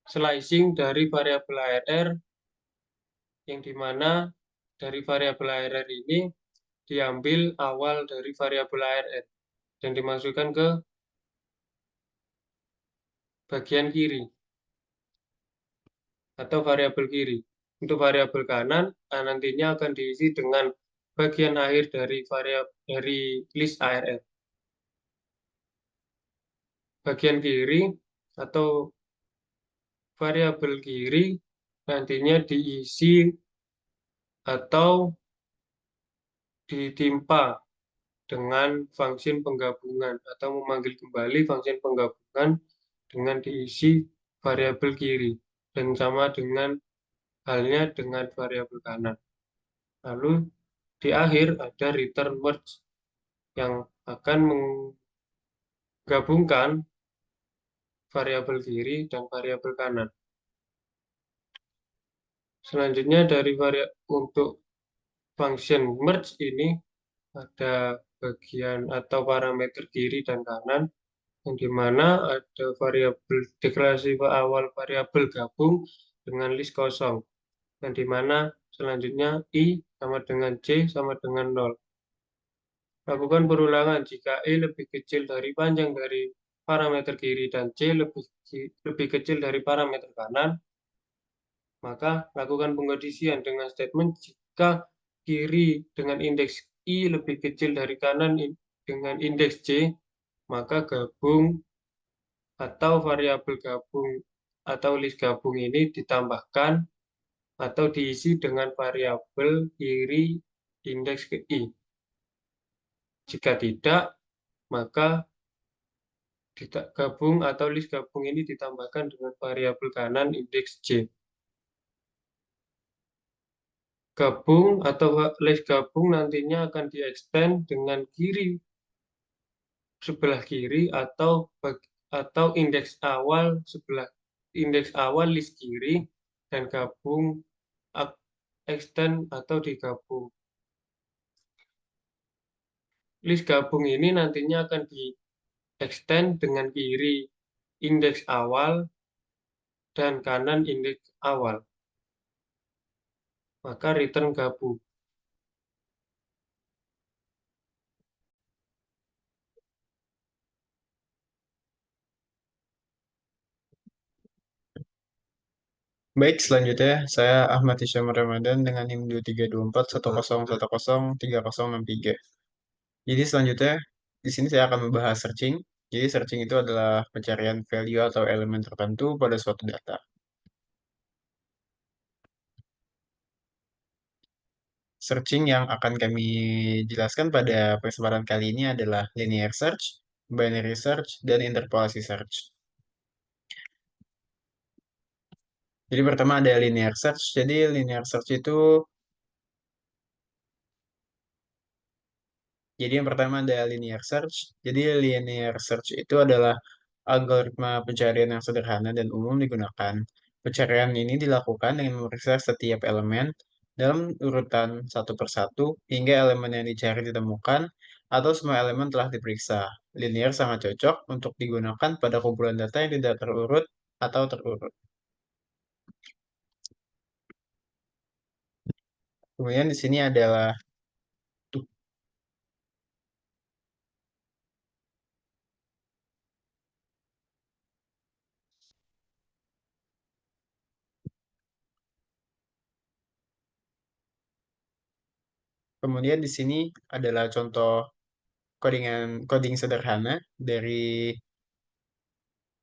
slicing dari variabel ARR, yang dimana dari variabel ARR ini diambil awal dari variabel ARR dan dimasukkan ke bagian kiri atau variabel kiri. Untuk variabel kanan, nantinya akan diisi dengan bagian akhir dari list ARR. Bagian kiri atau variabel kiri nantinya diisi atau ditimpa dengan fungsi penggabungan atau memanggil kembali fungsi penggabungan dengan diisi variabel kiri, dan sama dengan halnya dengan variabel kanan. Lalu di akhir ada return merge yang akan menggabungkan variabel kiri dan variabel kanan. Selanjutnya untuk function merge ini ada bagian atau parameter kiri dan kanan, yang dimana ada variabel deklarasi awal variabel gabung dengan list kosong, yang dimana selanjutnya I sama dengan J sama dengan 0. Lakukan perulangan jika I lebih kecil dari panjang dari parameter kiri dan J lebih kecil dari parameter kanan, maka lakukan pengkondisian dengan statement jika kiri dengan indeks I lebih kecil dari kanan dengan indeks J, maka gabung atau variabel gabung atau list gabung ini ditambahkan atau diisi dengan variabel kiri indeks ke I. Jika tidak, maka gabung atau list gabung ini ditambahkan dengan variabel kanan indeks J. Gabung atau list gabung nantinya akan di-extend dengan kiri sebelah kiri atau indeks awal list kiri, dan gabung extend atau digabung. List gabung ini nantinya akan di-extend dengan kiri indeks awal dan kanan indeks awal. Maka return gabung. Baik, selanjutnya saya Ahmad Hisyam Ramadan dengan NIM 232410103063. Jadi selanjutnya di sini saya akan membahas searching. Jadi searching itu adalah pencarian value atau elemen tertentu pada suatu data. Searching yang akan kami jelaskan pada kesempatan kali ini adalah linear search, binary search, dan interpolasi search. Jadi pertama ada linear search. Jadi linear search itu Jadi yang pertama ada linear search. Jadi linear search itu adalah algoritma pencarian yang sederhana dan umum digunakan. Pencarian ini dilakukan dengan memeriksa setiap elemen dalam urutan satu persatu hingga elemen yang dicari ditemukan atau semua elemen telah diperiksa. Linear sangat cocok untuk digunakan pada kumpulan data yang tidak terurut atau terurut. Kemudian di sini adalah Kemudian di sini adalah contoh coding sederhana dari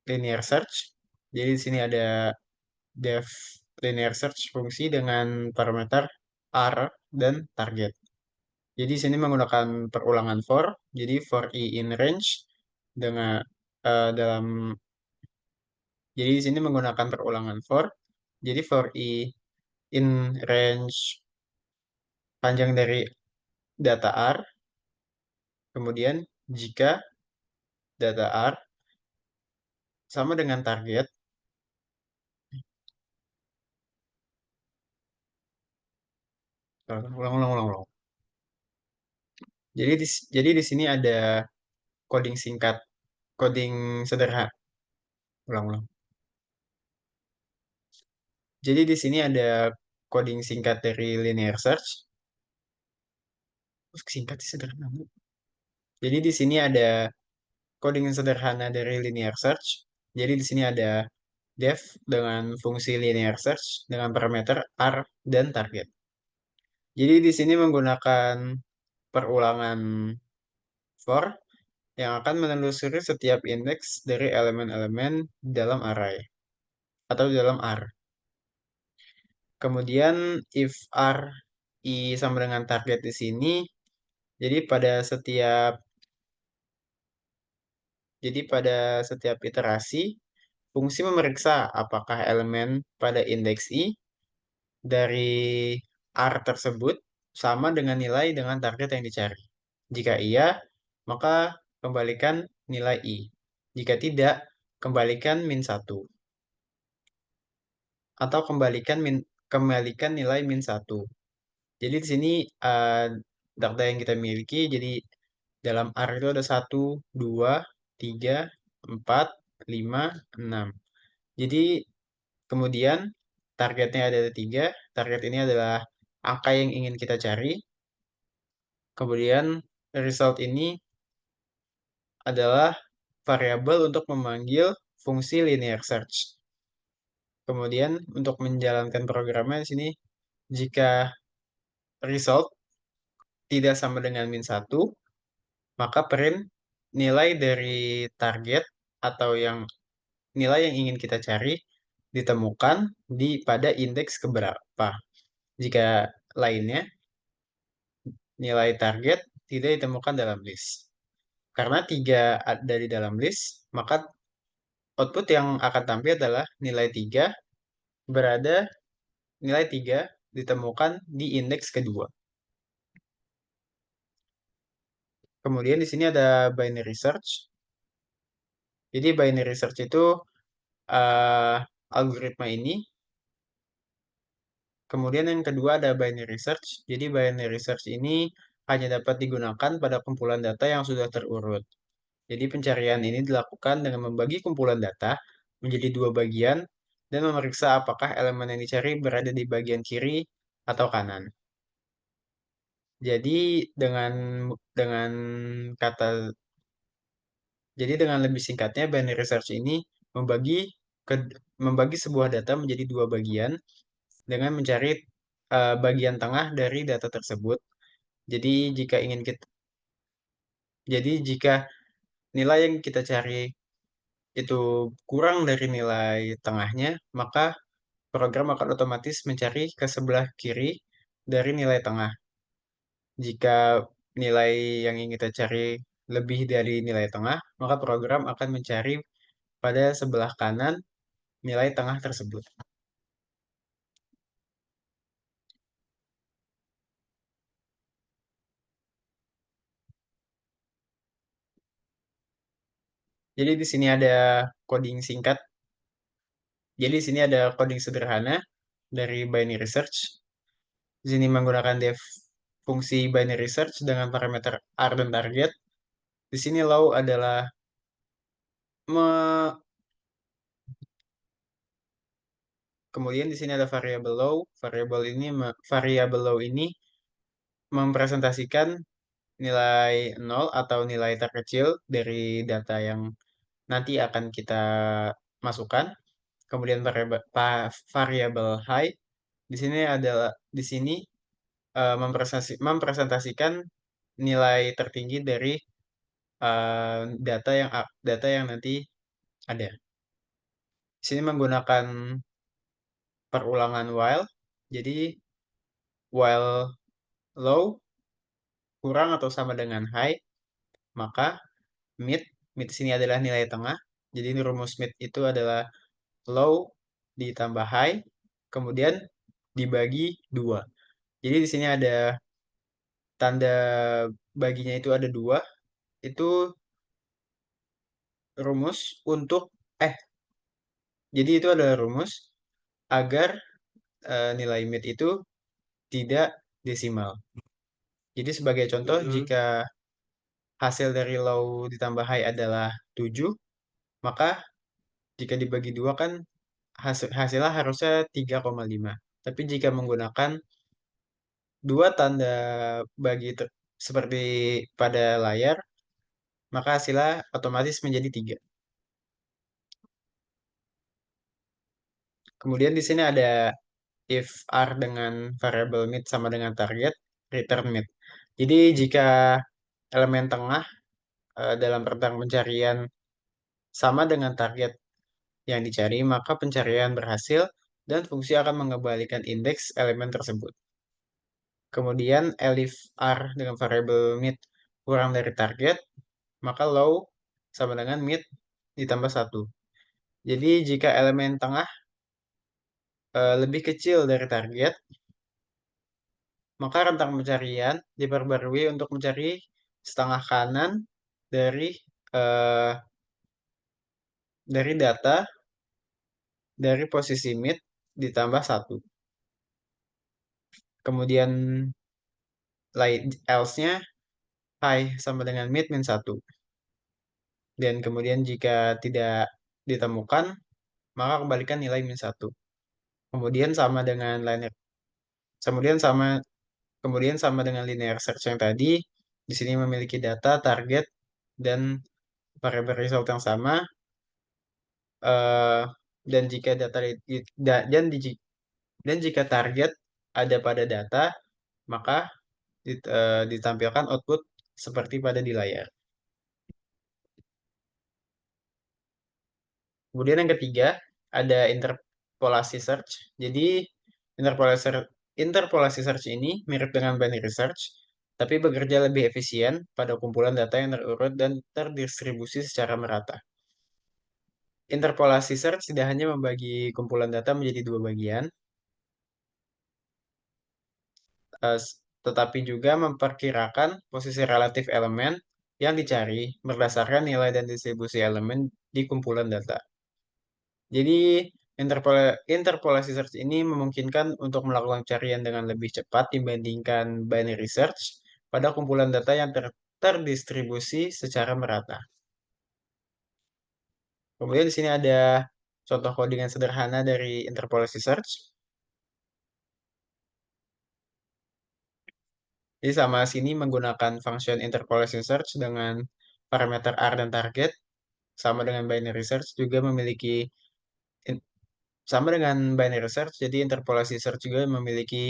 linear search. Jadi di sini ada def linear search fungsi dengan parameter R dan target. Jadi di sini menggunakan perulangan for. Jadi for i in range dengan dalam jadi di sini menggunakan perulangan for. Jadi for i in range panjang dari data R. Kemudian jika data R sama dengan target. Ulang, ulang, ulang, ulang. Jadi di sini ada coding singkat, coding sederhana. Ulang, ulang. Jadi di sini ada coding singkat dari linear search. Singkat sih sederhana. Jadi di sini ada coding sederhana dari linear search. Jadi di sini ada def dengan fungsi linear search dengan parameter R dan target. Jadi di sini menggunakan perulangan for yang akan menelusuri setiap indeks dari elemen-elemen dalam array atau dalam R. Kemudian if R i sama dengan target di sini, jadi pada setiap iterasi fungsi memeriksa apakah elemen pada indeks i dari R tersebut sama dengan nilai dengan target yang dicari. Jika iya, maka kembalikan nilai i. Jika tidak, kembalikan min 1. Atau kembalikan nilai min 1. Jadi di sini data yang kita miliki, jadi dalam R itu ada 1, 2, 3, 4, 5, 6. Jadi kemudian targetnya ada 3, target ini adalah angka yang ingin kita cari. Kemudian result ini adalah variabel untuk memanggil fungsi linear search. Kemudian untuk menjalankan programnya di sini, jika result tidak sama dengan min 1, maka print nilai dari target atau nilai yang ingin kita cari ditemukan pada indeks keberapa. Jika lainnya, nilai target tidak ditemukan dalam list. Karena 3 ada di dalam list, maka output yang akan tampil adalah nilai 3 ditemukan di indeks kedua. Kemudian di sini ada binary search. Jadi binary search itu algoritma ini. Kemudian yang kedua ada binary search. Jadi binary search ini hanya dapat digunakan pada kumpulan data yang sudah terurut. Jadi pencarian ini dilakukan dengan membagi kumpulan data menjadi dua bagian dan memeriksa apakah elemen yang dicari berada di bagian kiri atau kanan. Jadi dengan dengan kata Jadi dengan lebih singkatnya, binary search ini membagi membagi sebuah data menjadi dua bagian dengan mencari bagian tengah dari data tersebut. Jadi jika nilai yang kita cari itu kurang dari nilai tengahnya, maka program akan otomatis mencari ke sebelah kiri dari nilai tengah. Jika nilai yang ingin kita cari lebih dari nilai tengah, maka program akan mencari pada sebelah kanan nilai tengah tersebut. Jadi di sini ada coding singkat. Jadi di sini ada coding sederhana dari binary search. Di sini menggunakan def fungsi binary search dengan parameter R dan target. Di sini low adalah kemudian di sini ada variable low. Variable low ini mempresentasikan nilai 0 atau nilai terkecil dari data yang nanti akan kita masukkan. Kemudian variable high di sini adalah mempresentasikan nilai tertinggi dari data yang nanti ada. Di sini menggunakan perulangan while. Jadi while low kurang atau sama dengan high, maka mid mid di sini adalah nilai tengah. Jadi rumus mid itu adalah low ditambah high, kemudian dibagi 2. Jadi di sini ada tanda baginya itu ada 2. Itu rumus untuk jadi itu adalah rumus agar nilai mid itu tidak desimal. Jadi sebagai contoh, Mm-mm. jika hasil dari low ditambah high adalah 7, maka jika dibagi 2 kan hasilnya harusnya 3,5. Tapi jika menggunakan dua tanda bagi seperti pada layar, maka hasilnya otomatis menjadi 3. Kemudian di sini ada if R dengan variable mid sama dengan target, return mid. Jadi jika elemen tengah dalam rentang pencarian sama dengan target yang dicari, maka pencarian berhasil dan fungsi akan mengembalikan indeks elemen tersebut. Kemudian elif R dengan variable mid kurang dari target, maka low sama dengan mid ditambah 1. Jadi jika elemen tengah lebih kecil dari target, maka rentang pencarian diperbarui untuk mencari setengah kanan dari eh, data dari posisi mid ditambah 1. Kemudian else-nya high sama dengan mid min 1. Dan kemudian jika tidak ditemukan, maka kembalikan nilai min 1. Kemudian sama dengan linear kemudian sama kemudian sama dengan linear search yang tadi, di sini memiliki data, target, dan variable result yang sama. eh, dan jika data di- da- dan jika target ada pada data, maka ditampilkan output seperti pada di layar. Kemudian yang ketiga, ada interpolasi search. Jadi interpolasi interpolasi search ini mirip dengan binary search, tapi bekerja lebih efisien pada kumpulan data yang terurut dan terdistribusi secara merata. Interpolasi search tidak hanya membagi kumpulan data menjadi dua bagian, eh, tetapi juga memperkirakan posisi relatif elemen yang dicari berdasarkan nilai dan distribusi elemen di kumpulan data. Jadi, interpolasi search ini memungkinkan untuk melakukan carian dengan lebih cepat dibandingkan binary search pada kumpulan data yang terdistribusi secara merata. Kemudian di sini ada contoh codingan sederhana dari interpolasi search. Jadi sama sini menggunakan function interpolation search dengan parameter R dan target. Sama dengan binary search juga in- sama dengan binary search, jadi interpolasi search juga memiliki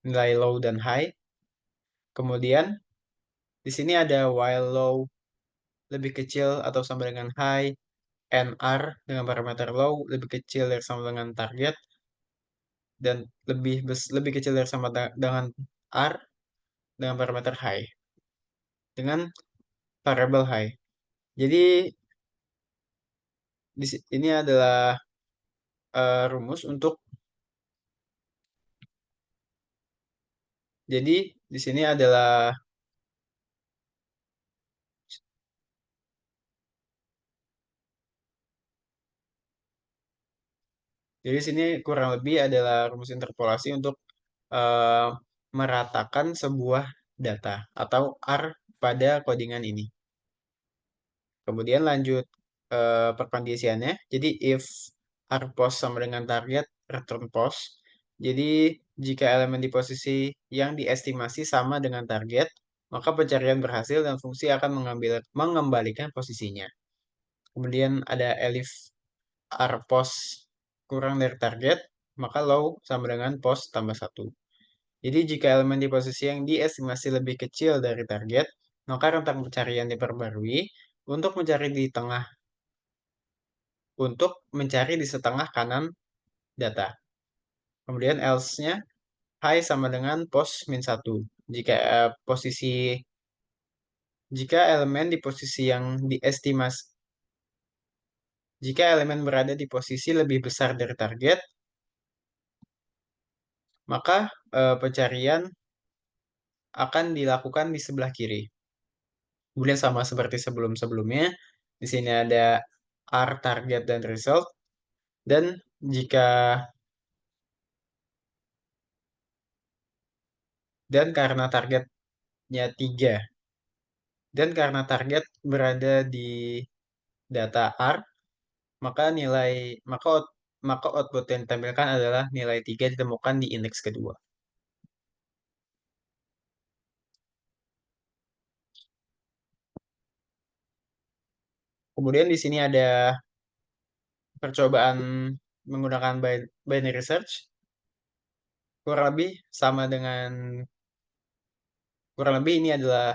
nilai low dan high. Kemudian di sini ada while low lebih kecil atau sama dengan high, and R dengan parameter low lebih kecil dari sama dengan target, dan lebih kecil dari sama dengan R dengan parameter high dengan variable high. Jadi ini adalah rumus untuk jadi di sini adalah Jadi sini kurang lebih adalah rumus interpolasi untuk meratakan sebuah data atau R pada codingan ini. Kemudian lanjut perkondisiannya. Jadi if R post sama dengan target, return post. Jadi jika elemen di posisi yang diestimasi sama dengan target, maka pencarian berhasil dan fungsi akan mengembalikan posisinya. Kemudian ada elif R post kurang dari target, maka low sama dengan post tambah 1. Jadi jika elemen di posisi yang diestimasi lebih kecil dari target, maka rentang pencarian diperbarui untuk mencari di setengah kanan data. Kemudian else-nya high sama dengan post min 1. Jika elemen di posisi yang diestimasi jika elemen berada di posisi lebih besar dari target, maka pencarian akan dilakukan di sebelah kiri. Kemudian sama seperti sebelum-sebelumnya, di sini ada R target dan result. Dan jika karena targetnya 3 dan karena target berada di data R, maka output yang ditampilkan adalah nilai 3 ditemukan di indeks kedua. Kemudian di sini ada percobaan menggunakan binary search. Kurang lebih ini adalah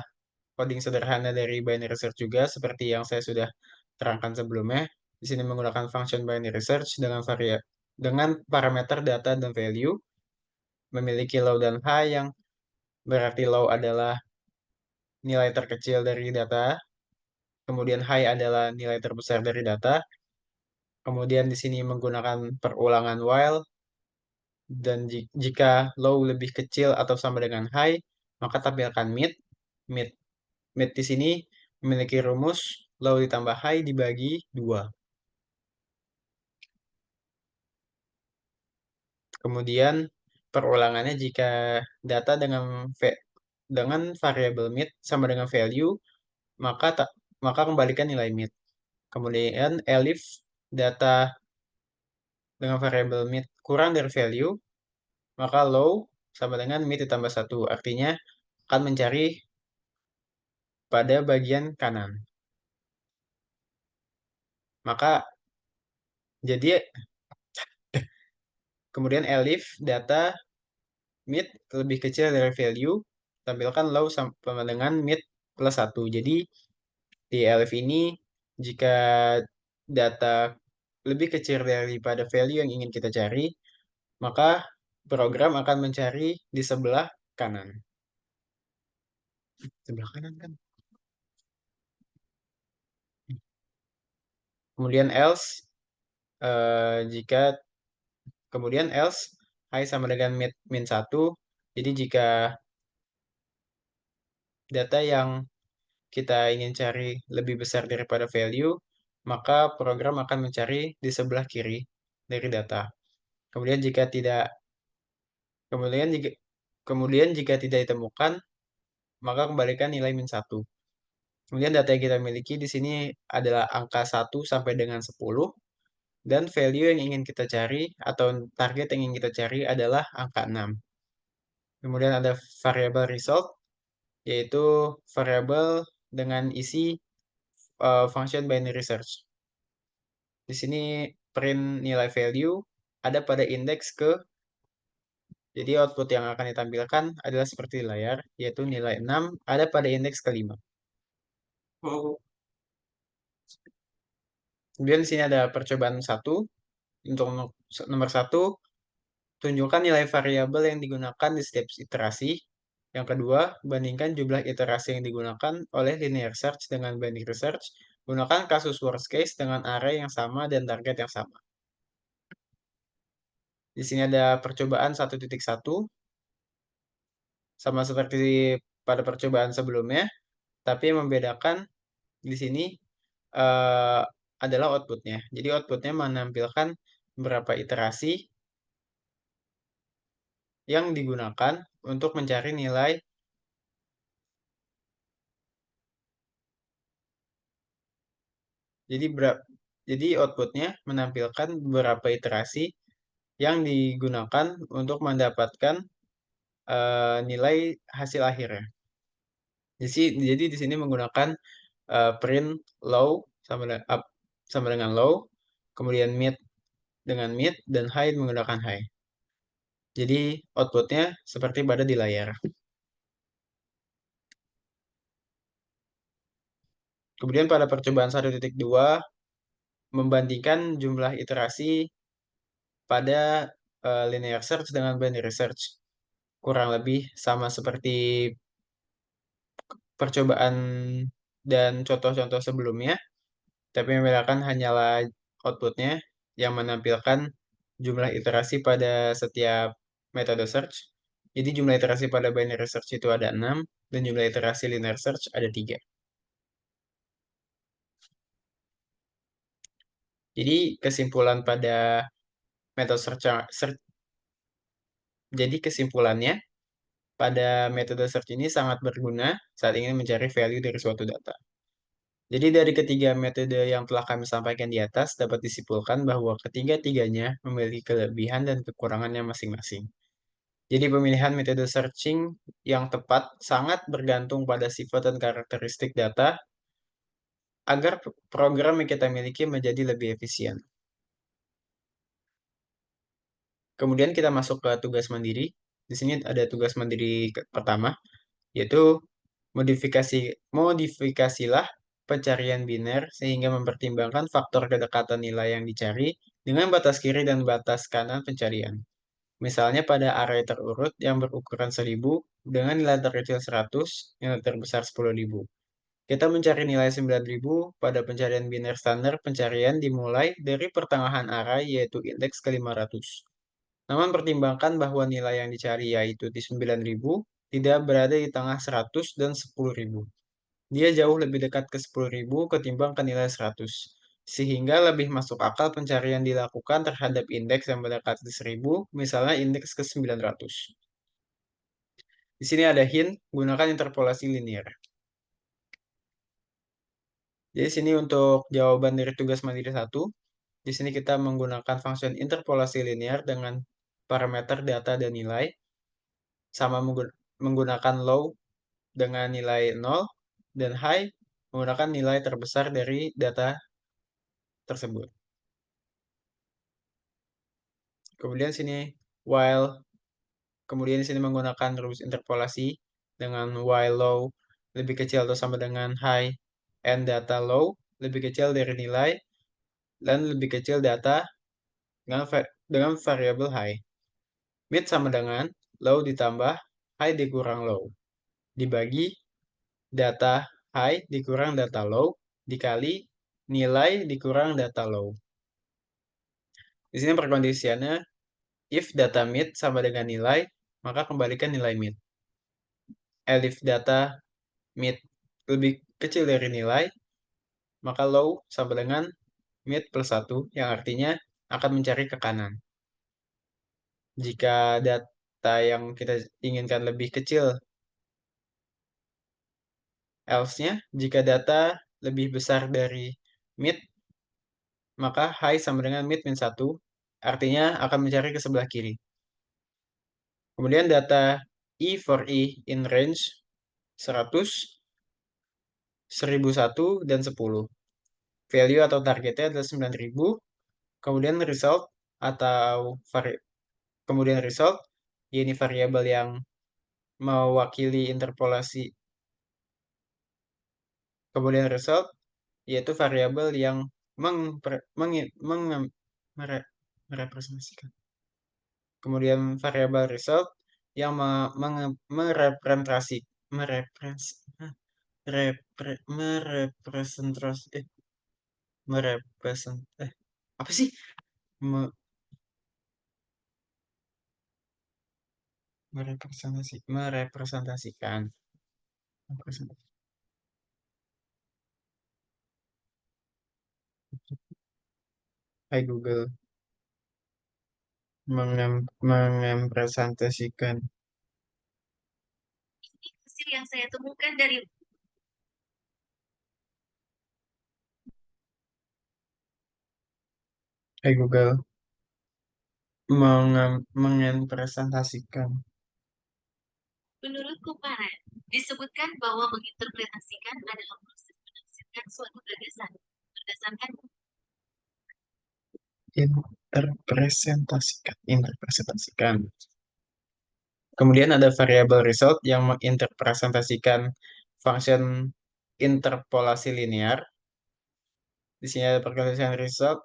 coding sederhana dari binary search juga seperti yang saya sudah terangkan sebelumnya. Di sini menggunakan function binary search dengan parameter data dan value, memiliki low dan high, yang berarti low adalah nilai terkecil dari data, kemudian high adalah nilai terbesar dari data. Kemudian di sini menggunakan perulangan while, dan jika low lebih kecil atau sama dengan high, maka tampilkan mid. Mid, mid di sini memiliki rumus low ditambah high dibagi 2. Kemudian perulangannya jika data dengan variabel mid sama dengan value, maka kembalikan nilai mid. Kemudian elif data dengan variabel mid kurang dari value, maka low sama dengan mid ditambah 1. Artinya akan mencari pada bagian kanan. Maka jadi kemudian elif data mid lebih kecil dari value, tampilkan low sama dengan mid plus 1. Jadi di elif ini jika data lebih kecil daripada value yang ingin kita cari, maka program akan mencari di sebelah kanan. Sebelah kanan kan? Kemudian else high sama dengan min 1. Jadi jika data yang kita ingin cari lebih besar daripada value, maka program akan mencari di sebelah kiri dari data. Kemudian jika tidak ditemukan, maka kembalikan nilai min 1. Kemudian data yang kita miliki di sini adalah angka 1 sampai dengan 10, dan value yang ingin kita cari atau target yang ingin kita cari adalah angka 6. Kemudian ada variabel result, yaitu variabel dengan isi function binary search. Di sini print nilai value ada pada indeks jadi output yang akan ditampilkan adalah seperti di layar, yaitu nilai 6 ada pada indeks kelima. Kemudian di sini ada percobaan 1. Untuk nomor 1, tunjukkan nilai variabel yang digunakan di setiap iterasi. Yang kedua, bandingkan jumlah iterasi yang digunakan oleh linear search dengan binary search. Gunakan kasus worst case dengan array yang sama dan target yang sama. Di sini ada percobaan 1.1, sama seperti pada percobaan sebelumnya, tapi yang membedakan di sini adalah outputnya. Jadi outputnya menampilkan berapa iterasi yang digunakan untuk mencari nilai. Jadi outputnya menampilkan beberapa iterasi yang digunakan untuk mendapatkan nilai hasil akhirnya. Jadi di sini menggunakan print low up sama dengan low, kemudian mid dengan mid, dan high menggunakan high. Jadi outputnya seperti pada di layar. Kemudian pada percobaan 1.2 membandingkan jumlah iterasi pada linear search dengan binary search. Kurang lebih sama seperti percobaan dan contoh-contoh sebelumnya, tapi yang membedakan hanyalah outputnya yang menampilkan jumlah iterasi pada setiap metode search. Jadi jumlah iterasi pada binary search itu ada 6, dan jumlah iterasi linear search ada 3. Jadi kesimpulan pada metode search, jadi kesimpulannya pada metode search ini sangat berguna saat ingin mencari value dari suatu data. Jadi dari ketiga metode yang telah kami sampaikan di atas dapat disimpulkan bahwa ketiga-tiganya memiliki kelebihan dan kekurangannya masing-masing. Jadi pemilihan metode searching yang tepat sangat bergantung pada sifat dan karakteristik data agar program yang kita miliki menjadi lebih efisien. Kemudian kita masuk ke tugas mandiri. Di sini ada tugas mandiri pertama, yaitu modifikasilah pencarian biner sehingga mempertimbangkan faktor kedekatan nilai yang dicari dengan batas kiri dan batas kanan pencarian. Misalnya pada array terurut yang berukuran 1000 dengan nilai terkecil 100, nilai terbesar 10.000. Kita mencari nilai 9.000 pada pencarian biner standar pencarian dimulai dari pertengahan array yaitu indeks ke 500. Namun pertimbangkan bahwa nilai yang dicari yaitu di 9.000 tidak berada di tengah 100 dan 10.000. Dia jauh lebih dekat ke 10.000 ketimbang ke nilai 100. Sehingga lebih masuk akal pencarian dilakukan terhadap indeks yang mendekati 1000, misalnya indeks ke 900. Di sini ada hint, gunakan interpolasi linear. Jadi sini untuk jawaban dari tugas mandiri 1, di sini kita menggunakan fungsi interpolasi linear dengan parameter data dan nilai, sama menggunakan low dengan nilai 0, dan high menggunakan nilai terbesar dari data tersebut. Kemudian sini while, kemudian di sini menggunakan rumus interpolasi dengan while low lebih kecil atau sama dengan high and data low lebih kecil dari nilai dan lebih kecil data dengan variabel high. Mid sama dengan low ditambah high dikurang low dibagi data high dikurang data low dikali nilai dikurang data low. Di sini perkondisiannya if data mid sama dengan nilai, maka kembalikan nilai mid. If data mid lebih kecil dari nilai, maka low sama dengan mid plus 1, yang artinya akan mencari ke kanan. Jika data yang kita inginkan lebih kecil, else-nya, jika data lebih besar dari mid, maka high sama dengan mid min 1, artinya akan mencari ke sebelah kiri. Kemudian data E for E in range 100, 1001, dan 10. Value atau targetnya adalah 9.000. Kemudian result atau kemudian result, ini variabel yang mewakili interpolasi. Kemudian result, yaitu variabel yang merepresentasikan. Kemudian variabel result yang merepresentasi apa sih? Merepresentasikan. Hai Google. Mengepresentasikan. Hasil yang saya temukan dari Google. Mengepresentasikan. menurut Kumparan, disebutkan bahwa menginterpretasikan adalah proses menafsirkan suatu gagasan berdasarkan Interpresentasikan. Kemudian ada variabel result yang menginterpresentasikan function interpolasi linear. Di sini ada perkalian result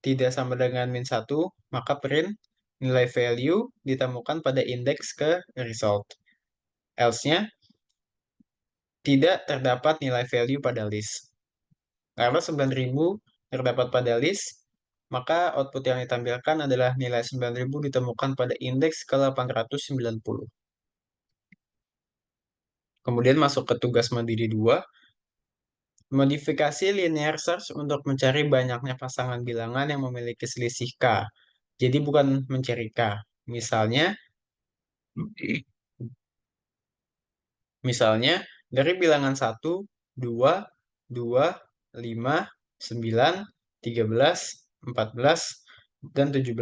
tidak sama dengan min 1, maka print nilai value ditemukan pada indeks ke result. Else-nya tidak terdapat nilai value pada list. Karena 9.000 terdapat pada list, maka output yang ditampilkan adalah nilai 9.000 ditemukan pada indeks ke 890. Kemudian masuk ke tugas mandiri 2, modifikasi linear search untuk mencari banyaknya pasangan bilangan yang memiliki selisih K. Jadi bukan mencari K. Misalnya dari bilangan 1, 2, 2, 5, 9, 13, 14, dan 17,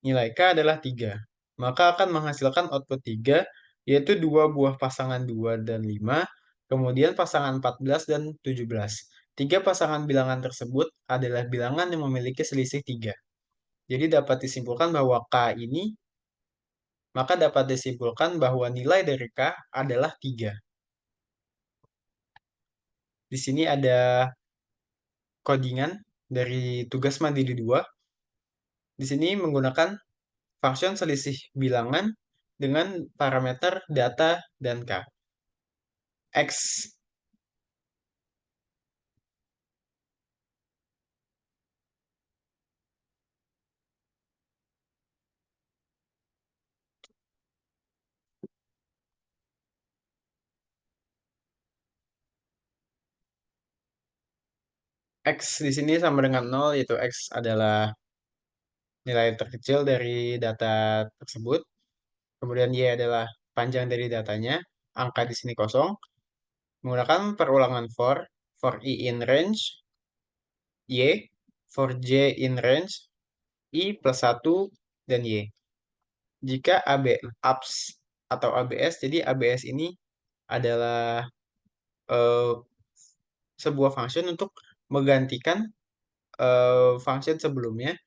nilai K adalah 3. Maka akan menghasilkan output 3, yaitu dua buah pasangan 2 dan 5, kemudian pasangan 14 dan 17. Tiga pasangan bilangan tersebut adalah bilangan yang memiliki selisih 3. Jadi dapat disimpulkan bahwa maka dapat disimpulkan bahwa nilai dari K adalah 3. Di sini ada codingan dari tugas mandiri 2. Di sini menggunakan function selisih bilangan dengan parameter data dan K. X X di sini sama dengan 0, yaitu X adalah nilai terkecil dari data tersebut. Kemudian Y adalah panjang dari datanya. Angka di sini kosong. Menggunakan perulangan for I in range, Y, for J in range, I plus 1, dan Y. Jika ABS atau ABS, jadi ABS ini adalah eh, sebuah function untuk menggantikan function sebelumnya,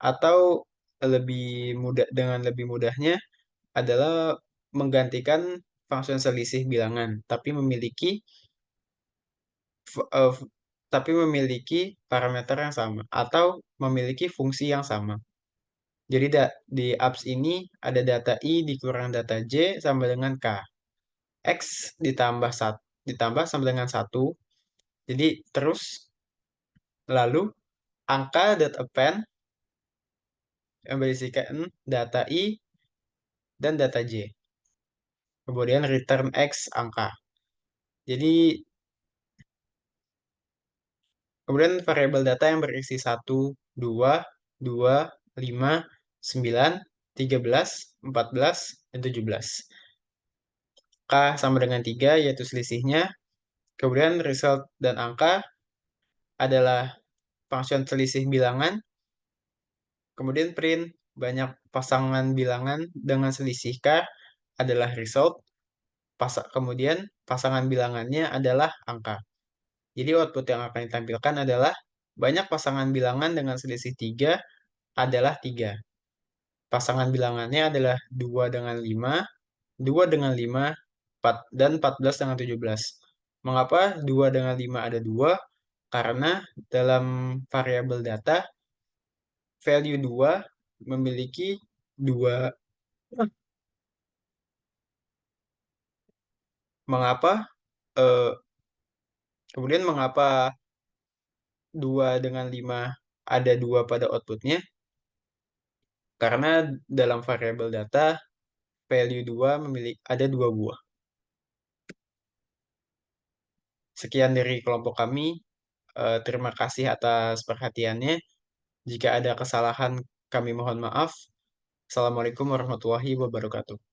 atau lebih mudah, dengan lebih mudahnya adalah menggantikan function selisih bilangan, eh, tapi memiliki parameter yang sama atau memiliki fungsi yang sama. Jadi di apps ini ada data I dikurang data J sama dengan K. X ditambah sama dengan 1. Jadi terus lalu angka append yang berisikan data I dan data J. Kemudian return X angka. Jadi kemudian variabel data yang berisi 1, 2, 2, 5, 9, 13, 14, dan 17. K sama dengan 3, yaitu selisihnya. Kemudian result dan angka adalah function selisih bilangan. Kemudian print banyak pasangan bilangan dengan selisih K adalah result. Kemudian pasangan bilangannya adalah angka. Jadi output yang akan ditampilkan adalah banyak pasangan bilangan dengan selisih 3 adalah 3. Pasangan bilangannya adalah 2 dengan 5, 2 dengan 5, 4, dan 14 dengan 17. Mengapa 2 dengan 5 ada 2? Karena dalam variabel data, value 2 memiliki 2. Mengapa? Eh, kemudian mengapa 2 dengan 5 ada 2 pada outputnya? Karena dalam variabel data, value 2 ada 2 buah. Sekian dari kelompok kami. Terima kasih atas perhatiannya. Jika ada kesalahan Kami mohon maaf. Assalamualaikum warahmatullahi wabarakatuh.